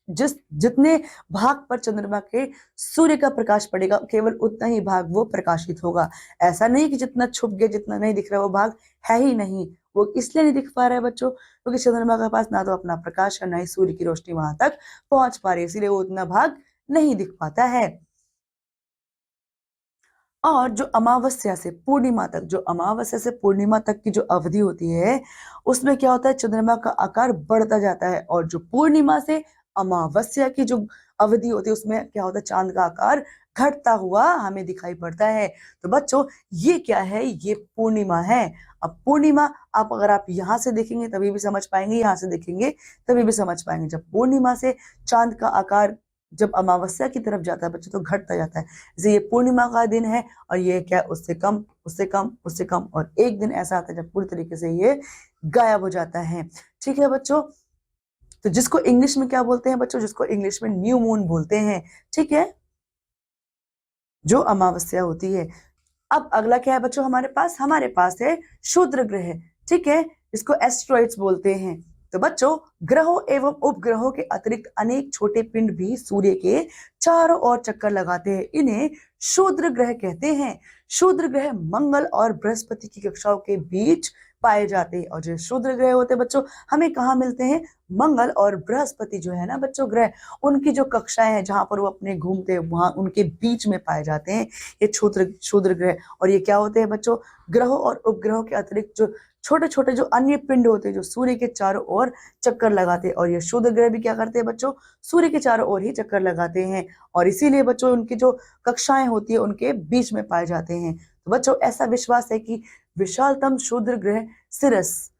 Speaker 1: जितने भाग पर चंद्रमा के सूर्य का प्रकाश पड़ेगा, केवल उतना ही भाग वो प्रकाशित होगा। ऐसा नहीं कि जितना छुप गया, जितना नहीं दिख रहा, वो भाग है ही नहीं। वो इसलिए नहीं दिख पा रहा है बच्चों, क्योंकि चंद्रमा के पास ना तो अपना प्रकाश है, ना ही सूर्य की रोशनी वहां तक पहुंच पा रही है, इसीलिए वो उतना भाग नहीं दिख पाता है। और जो अमावस्या से पूर्णिमा तक की जो अवधि होती है, उसमें क्या होता है? चंद्रमा का आकार बढ़ता जाता है। और जो पूर्णिमा से अमावस्या की जो अवधि होती है, उसमें क्या होता है? चांद का आकार घटता हुआ हमें दिखाई पड़ता है। तो बच्चों, ये क्या है? ये पूर्णिमा है। अब पूर्णिमा अगर आप यहाँ से देखेंगे तभी भी समझ पाएंगे, यहाँ से देखेंगे तभी भी समझ पाएंगे। जब पूर्णिमा से चांद का आकार जब अमावस्या की तरफ जाता है बच्चों, तो घटता जाता है। जैसे ये पूर्णिमा का दिन है और ये क्या? उससे कम, उससे कम, उससे कम, और एक दिन ऐसा आता है जब पूरी तरीके से ये गायब हो जाता है। ठीक है बच्चों, तो जिसको इंग्लिश में क्या बोलते हैं बच्चों? जिसको इंग्लिश में न्यू मून बोलते हैं। ठीक है, जो अमावस्या होती है। अब अगला क्या है बच्चों हमारे पास है क्षुद्र ग्रह। ठीक है, इसको एस्ट्रॉइड्स बोलते हैं। तो बच्चों, ग्रहों एवं उपग्रहों के अतिरिक्त अनेक छोटे पिंड भी सूर्य के चारों ओर चक्कर लगाते हैं। इन्हें क्षुद्र ग्रह कहते हैं। क्षुद्र ग्रह मंगल और बृहस्पति की कक्षाओं के बीच पाए जाते हैं। और जो क्षुद्र ग्रह होते हैं बच्चों, हमें कहाँ मिलते हैं? मंगल और बृहस्पति जो है ना बच्चों ग्रह, उनकी जो कक्षाएं हैं जहां पर वो अपने घूमते हैं, वहां उनके बीच में पाए जाते हैं ये क्षुद्र ग्रह। और ये क्या होते हैं बच्चों? ग्रहों और उपग्रहों के अतिरिक्त जो छोटे छोटे जो अन्य पिंड होते हैं, जो सूर्य के चारों ओर चक्कर लगाते हैं। और ये क्षुद्र ग्रह भी क्या करते हैं बच्चों? सूर्य के चारों ओर ही चक्कर लगाते हैं। और इसीलिए बच्चों, उनकी जो कक्षाएं होती है उनके बीच में पाए जाते हैं। तो बच्चों, ऐसा विश्वास है कि विशालतम क्षुद्र ग्रह सिरस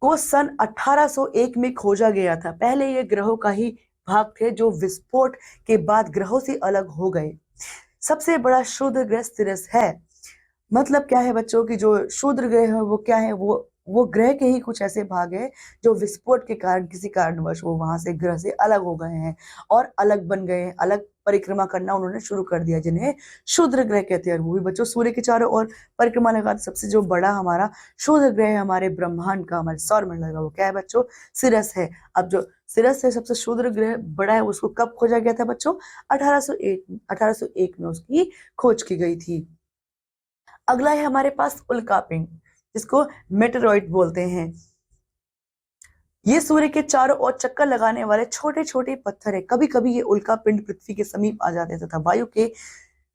Speaker 1: को सन 1801 में खोजा गया था। पहले ये ग्रहों का ही भाग थे जो विस्फोट के बाद ग्रहों से अलग हो गए। सबसे बड़ा क्षुद्र ग्रह सिरस है। मतलब क्या है बच्चों की जो क्षुद्र ग्रह है वो क्या है? वो ग्रह के ही कुछ ऐसे भाग है जो विस्फोट के कारण किसी कारणवश वो वहां से ग्रह से अलग हो गए हैं और अलग बन गए हैं, अलग परिक्रमा करना उन्होंने शुरू कर दिया, जिन्हें क्षुद्र ग्रह कहते हैं। वो भी बच्चों सूर्य के चारों ओर परिक्रमा लगाते। सबसे जो बड़ा हमारा क्षुद्र ग्रह है हमारे ब्रह्मांड का, हमारे सौर मंडल का, वो क्या है बच्चों? सिरस है। अब जो सिरस है सबसे क्षुद्र ग्रह बड़ा है, उसको कब खोजा गया था बच्चों? 1801 में उसकी खोज की गई थी। अगला है हमारे पास उल्कापिंड, जिसको मेटेरॉइड बोलते हैं। ये सूर्य के चारों ओर चक्कर लगाने वाले छोटे छोटे पत्थर है। कभी कभी ये उल्कापिंड पृथ्वी के समीप आ जाते तथा वायु के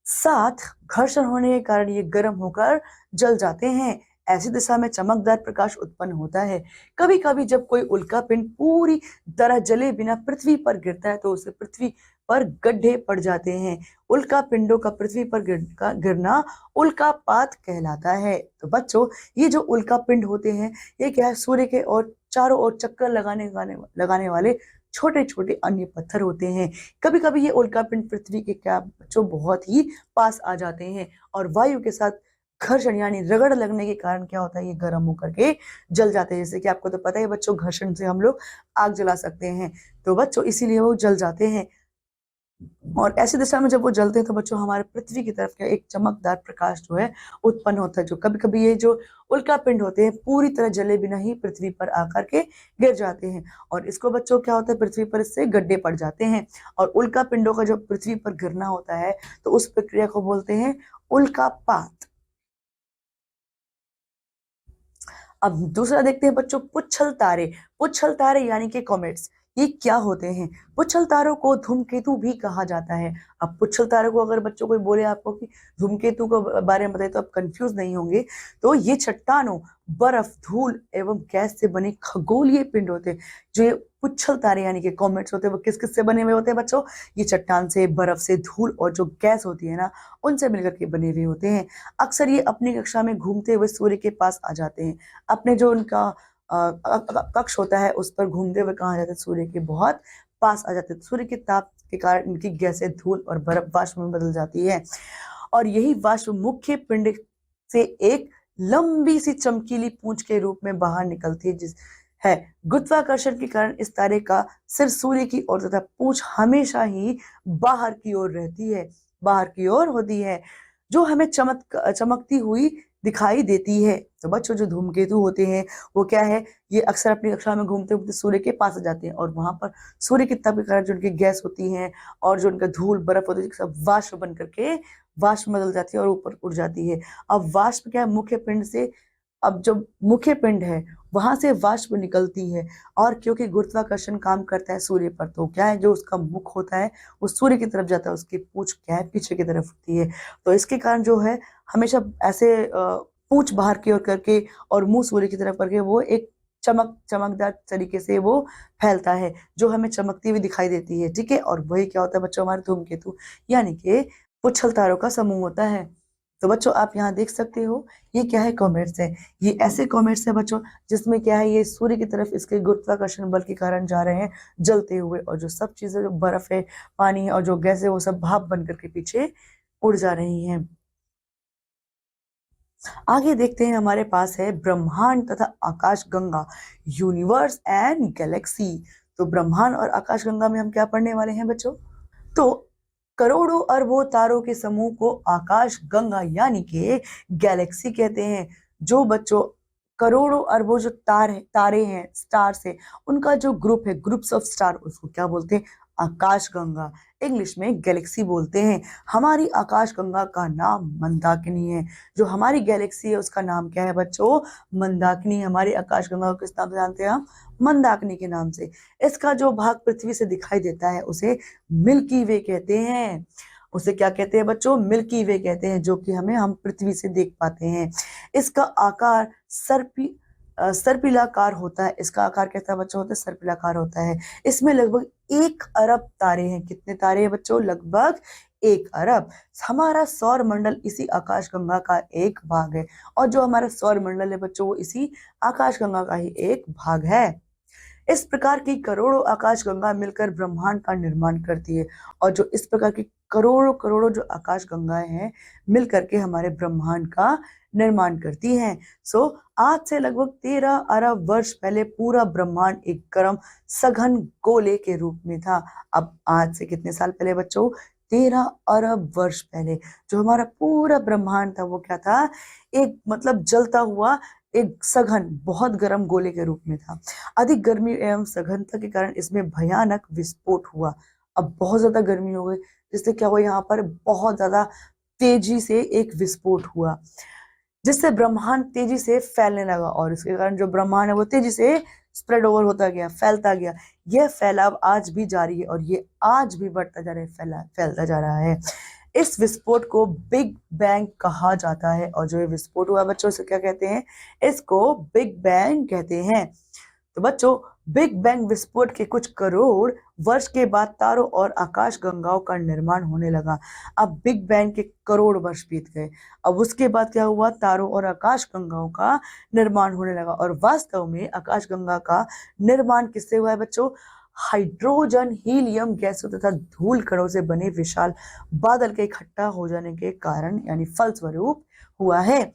Speaker 1: साथ घर्षण होने के कारण ये गर्म होकर जल जाते हैं। ऐसी दिशा में चमकदार प्रकाश उत्पन्न होता है। कभी कभी जब कोई उल्का पिंड पूरी तरह जले बिना पृथ्वी पर गिरता है तो उसे पृथ्वी पर गड्ढे पड़ जाते हैं। उल्का पिंडों का पृथ्वी पर गिरना उल्कापात कहलाता है। तो बच्चों, ये जो उल्का पिंड होते हैं ये क्या है, सूर्य के और चारों ओर चक्कर लगाने वाले छोटे छोटे अन्य पत्थर होते हैं। कभी कभी ये उल्का पिंड पृथ्वी के क्या बच्चों बहुत ही पास आ जाते हैं और वायु के साथ घर्षण यानी रगड़ लगने के कारण क्या होता है, ये गर्म होकर के जल जाते हैं। जैसे कि आपको तो पता है बच्चों, घर्षण से हम लोग आग जला सकते हैं। तो बच्चों इसीलिए वो जल जाते हैं और ऐसी दिशा में जब वो जलते हैं तो बच्चों हमारे पृथ्वी की तरफ का एक चमकदार प्रकाश जो है उत्पन्न होता है। जो कभी कभी ये जो उल्का पिंड होते हैं पूरी तरह जले बिना ही पृथ्वी पर आकर के गिर जाते हैं और इसको बच्चों क्या होता है, पृथ्वी पर इससे गड्ढे पड़ जाते हैं और उल्का पिंडों का जो पृथ्वी पर गिरना होता है तो उस प्रक्रिया को बोलते हैं उल्कापात। अब दूसरा देखते हैं बच्चों, पुच्छल तारे। पुच्छल तारे यानी कि कॉमेट्स, ये क्या होते हैं? पुच्छल तारों को धूमकेतु भी कहा जाता है। अब पुच्छल तारों को अगर बच्चों कोई बोले आपको कि धूमकेतु के बारे में बताए तो आप कंफ्यूज नहीं होंगे। तो ये चट्टानों, बर्फ, धूल एवं गैस से बने खगोलीय पिंड होते हैं। जो ये पुच्छल तारे यानी कि कॉमेट्स होते हैं वो किस किस से बने हुए होते हैं बच्चों? ये चट्टान से, बर्फ से, धूल और जो गैस होती है ना उनसे मिलकर के बने हुए होते हैं। अक्सर ये अपनी कक्षा में घूमते हुए सूर्य के पास आ जाते हैं। अपने जो उनका कक्ष होता है उस पर घूमते हुए कहा जाता है सूर्य के बहुत पास आ जाते हैं। सूर्य के ताप के कारण इनकी गैसें धूल और बर्फ वाष्प में बदल जाती है और यही वाष्प मुख्य पिंड से एक लंबी सी चमकीली पूंछ के रूप में बाहर निकलती है। जिस है गुरुत्वाकर्षण के कारण इस तारे का सिर सूर्य की ओर तथा पूंछ हमेशा ही बाहर की ओर रहती है, बाहर की ओर होती है, जो हमें चमकती हुई दिखाई देती है। तो बच्चों जो धूमकेतु होते हैं वो क्या है, ये अक्सर अपनी कक्षा में घूमते घूमते सूर्य के पास आ जाते हैं और वहां पर सूर्य के ताप के कारण जो उनकी गैस होती है और जो उनका धूल बर्फ होती है सब वाष्प बन करके वाष्प में बदल जाती है और ऊपर उड़ जाती है। अब वाष्प क्या है, मुख्य पिंड से, अब जो मुख्य पिंड है वहां से वाष्प निकलती है और क्योंकि गुरुत्वाकर्षण काम करता है सूर्य पर तो क्या है, जो उसका मुख होता है वो सूर्य की तरफ जाता है, उसकी पूंछ क्या है पीछे की तरफ होती है। तो इसके कारण जो है हमेशा ऐसे पूंछ बाहर की ओर करके और मुंह सूर्य की तरफ करके वो एक चमकदार तरीके से वो फैलता है जो हमें चमकती हुई दिखाई देती है। ठीक है, और वही क्या होता है बच्चों, हमारे धूमकेतु यानी कि पुच्छल तारों का समूह होता है। तो बच्चों आप यहाँ देख सकते हो ये क्या है, कॉमेट्स है। ये ऐसे कॉमेट्स है बच्चों जिसमें क्या है, ये सूर्य की तरफ इसके गुरुत्वाकर्षण बल के कारण जा रहे हैं जलते हुए और जो सब चीजें, जो बर्फ है, पानी है और जो गैस है वो सब भाप बन करके पीछे उड़ जा रही हैं। आगे देखते हैं, हमारे पास है ब्रह्मांड तथा आकाश गंगा, यूनिवर्स एंड गैलेक्सी। तो ब्रह्मांड और आकाश गंगा में हम क्या पढ़ने वाले हैं बच्चों? तो करोड़ों अरबों तारों के समूह को आकाश गंगा यानी कि गैलेक्सी कहते हैं। जो बच्चों करोड़ों अरबों जो तारे हैं, स्टार्स है, उनका जो ग्रुप है, ग्रुप्स ऑफ स्टार, उसको क्या बोलते हैं? आकाश गंगा, इंग्लिश में गैलेक्सी बोलते हैं। हमारी आकाश गंगा का नाम मंदाकिनी है। जो हमारी गैलेक्सी है उसका नाम क्या है बच्चों? मंदाकिनी। हमारी आकाश गंगा को किस नाम से जानते हैं हम? मंदाकिनी के नाम से। इसका जो भाग पृथ्वी से दिखाई देता है उसे मिल्की वे कहते हैं। उसे क्या कहते हैं बच्चों? मिल्की वे कहते हैं, जो कि हम पृथ्वी से देख पाते हैं। इसका आकार सर्पिलाकार होता है। इसका आकार कैसा बच्चों होता है? सर्पिलाकार होता है। इसमें लगभग 1 अरब तारे हैं। कितने तारे हैं बच्चों? लगभग 1 अरब। हमारा सौर मंडल इसी आकाशगंगा का एक भाग है और जो हमारा सौर मंडल है बच्चों वो इसी आकाशगंगा का ही एक भाग है। इस प्रकार की करोड़ों आकाशगंगा मिलकर ब्रह्मांड का निर्माण करती है और जो इस प्रकार की करोड़ों करोड़ों जो आकाशगंगाएं हैं मिलकर के हमारे ब्रह्मांड का निर्माण करती हैं। आज से लगभग 13 अरब वर्ष पहले पूरा ब्रह्मांड एक गर्म सघन गोले के रूप में था। अब आज से कितने साल पहले बच्चों? 13 अरब वर्ष पहले जो हमारा पूरा ब्रह्मांड था वो क्या था? एक मतलब जलता हुआ एक सघन बहुत गर्म गोले के रूप में था। अधिक गर्मी एवं सघनता के कारण इसमें भयानक विस्फोट हुआ। अब बहुत ज्यादा गर्मी हो गई जिससे क्या हुआ, यहाँ पर बहुत ज्यादा तेजी से एक विस्फोट हुआ जिससे ब्रह्मांड तेजी से फैलने लगा और इसके कारण जो ब्रह्मांड है वो तेजी से स्प्रेड ओवर होता गया, फैलता गया। यह फैलाव आज भी जारी है और ये आज भी बढ़ता जा रहा है, फैलता जा रहा है। इस विस्फोट को बिग बैंग कहा जाता है और जो ये विस्फोट हुआ बच्चों इसे क्या कहते हैं, इसको बिग बैंग कहते हैं। तो बच्चों बिग बैंग विस्फोट के कुछ करोड़ वर्ष के बाद तारों और आकाश गंगाओं का निर्माण होने लगा। अब बिग बैंग के करोड़ वर्ष बीत गए, अब उसके बाद क्या हुआ, तारों और आकाश गंगाओं का निर्माण होने लगा। और वास्तव में आकाश गंगा का निर्माण किससे हुआ है बच्चों, हाइड्रोजन हीलियम गैसों तथा धूल कणों से बने विशाल बादल के इकट्ठा हो जाने के कारण यानी फलस्वरूप हुआ है।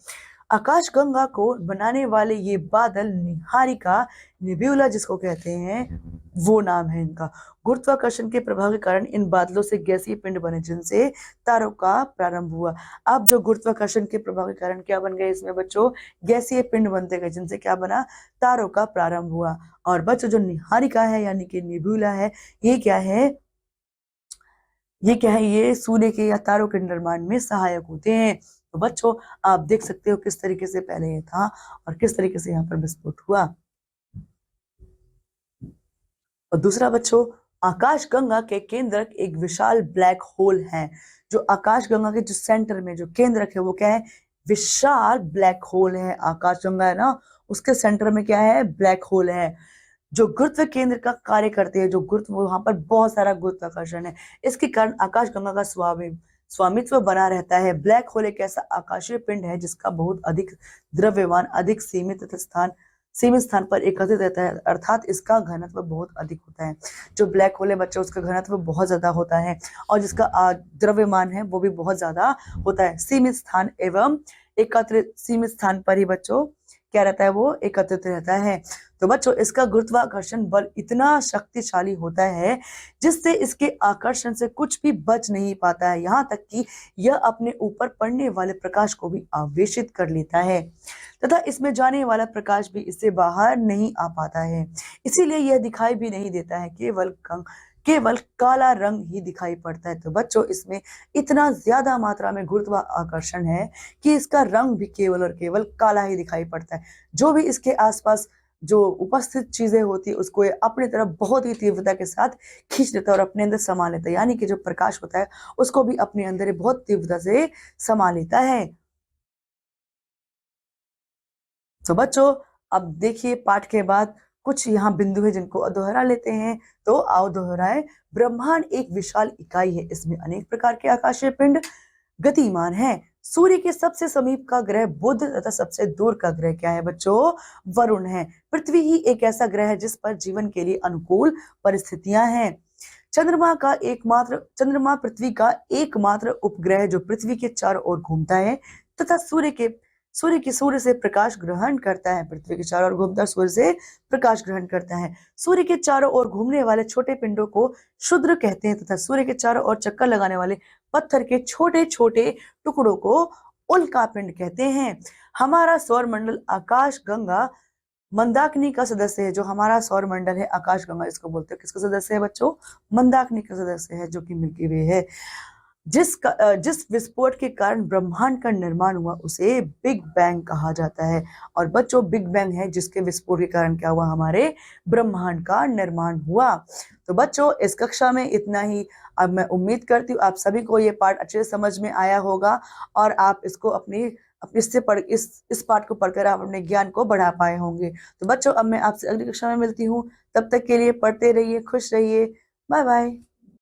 Speaker 1: आकाश गंगा को बनाने वाले ये बादल निहारिका निब्यूला जिसको कहते हैं, वो नाम है इनका। गुरुत्वाकर्षण के प्रभाव के कारण इन बादलों से गैसीय पिंड बने जिनसे तारों का प्रारंभ हुआ। अब जो गुरुत्वाकर्षण के प्रभाव के कारण क्या बन गए इसमें बच्चों, गैसीय पिंड बनते गए जिनसे क्या बना, तारों का प्रारंभ हुआ। और बच्चों जो निहारिका है यानी कि निब्यूला है, ये क्या है, ये क्या है, ये सूर्य के या तारों के निर्माण में सहायक होते हैं। तो बच्चों आप देख सकते हो किस तरीके से पहले ये था और किस तरीके से यहाँ पर विस्फोट हुआ। और दूसरा बच्चों, आकाश गंगा के केंद्रक एक विशाल ब्लैक होल है। जो आकाश गंगा के जो सेंटर में जो केंद्रक है वो क्या है, विशाल ब्लैक होल है। आकाश गंगा है ना, उसके सेंटर में क्या है, ब्लैक होल है जो गुरुत्व केंद्र का कार्य करते हैं। जो गुरुत्व, वहां पर बहुत सारा गुरुत्वाकर्षण है, इसके कारण आकाश गंगा का स्वामित्व बना रहता है। ब्लैक होल एक ऐसा आकाशीय पिंड है जिसका बहुत अधिक द्रव्यमान अधिक सीमित स्थान पर एकत्रित रहता है, अर्थात इसका घनत्व बहुत अधिक होता है। जो ब्लैक होल है बच्चों, उसका घनत्व बहुत ज्यादा होता है और जिसका द्रव्यमान है वो भी बहुत ज्यादा होता है। सीमित स्थान पर ही बच्चों क्या रहता है, वो एकत्रित रहता है। तो बच्चों इसका गुरुत्वाकर्षण बल इतना शक्तिशाली होता है जिससे इसके आकर्षण से कुछ भी बच नहीं पाता है, यहाँ तक कि यह अपने ऊपर पड़ने वाले प्रकाश को भी आवेशित कर लेता है तथा इसमें जाने वाला प्रकाश भी इससे बाहर नहीं आ पाता है। इसीलिए यह दिखाई भी नहीं देता है, केवल काला रंग ही दिखाई पड़ता है। तो बच्चों इसमें इतना ज्यादा मात्रा में गुरुत्वाकर्षण है कि इसका रंग भी केवल और केवल काला ही दिखाई पड़ता है। जो भी इसके आसपास जो उपस्थित चीजें होती है उसको ये अपनी तरफ बहुत ही तीव्रता के साथ खींच लेता है और अपने अंदर समा लेता है, यानी कि जो प्रकाश होता है उसको भी अपने अंदर बहुत तीव्रता से समा लेता है। तो बच्चों अब देखिए पाठ के बाद कुछ यहाँ बिंदु है जिनको दोहरा लेते हैं। तो आओ दोहराए। ब्रह्मांड एक विशाल इकाई है, इसमें अनेक प्रकार के आकाशीय पिंड गतिमान है। सूर्य के सबसे समीप का ग्रह बुध तथा सबसे दूर का ग्रह क्या है बच्चों, वरुण है। पृथ्वी ही एक ऐसा ग्रह है जिस पर जीवन के लिए अनुकूल परिस्थितियां हैं। चंद्रमा पृथ्वी का एकमात्र उपग्रह जो पृथ्वी के चारों ओर घूमता है तथा सूर्य से प्रकाश ग्रहण करता है। पृथ्वी के चारों ओर घूमता है, सूर्य से प्रकाश ग्रहण करता है। सूर्य के चारों ओर घूमने वाले छोटे पिंडों को क्षुद्र कहते हैं तथा सूर्य के चारों ओर चक्कर लगाने वाले पत्थर के छोटे छोटे टुकड़ों को उल्का पिंड कहते हैं। हमारा सौर मंडल आकाश गंगा मंदाकिनी का सदस्य है। जो हमारा सौर मंडल है आकाश गंगा इसको बोलते हैं, किसका सदस्य है बच्चों, मंदाकिनी का सदस्य है जो कि मिल्की वे है। जिस विस्फोट के कारण ब्रह्मांड का निर्माण हुआ उसे बिग बैंग कहा जाता है। और बच्चों बिग बैंग है जिसके विस्फोट के कारण क्या हुआ, हमारे ब्रह्मांड का निर्माण हुआ। तो बच्चों इस कक्षा में इतना ही। अब मैं उम्मीद करती हूँ आप सभी को ये पाठ अच्छे से समझ में आया होगा और आप इसको इस पाठ को पढ़कर आप अपने ज्ञान को बढ़ा पाए होंगे। तो बच्चों अब मैं आपसे अगली कक्षा में मिलती हूँ, तब तक के लिए पढ़ते रहिए, खुश रहिए, बाय बाय।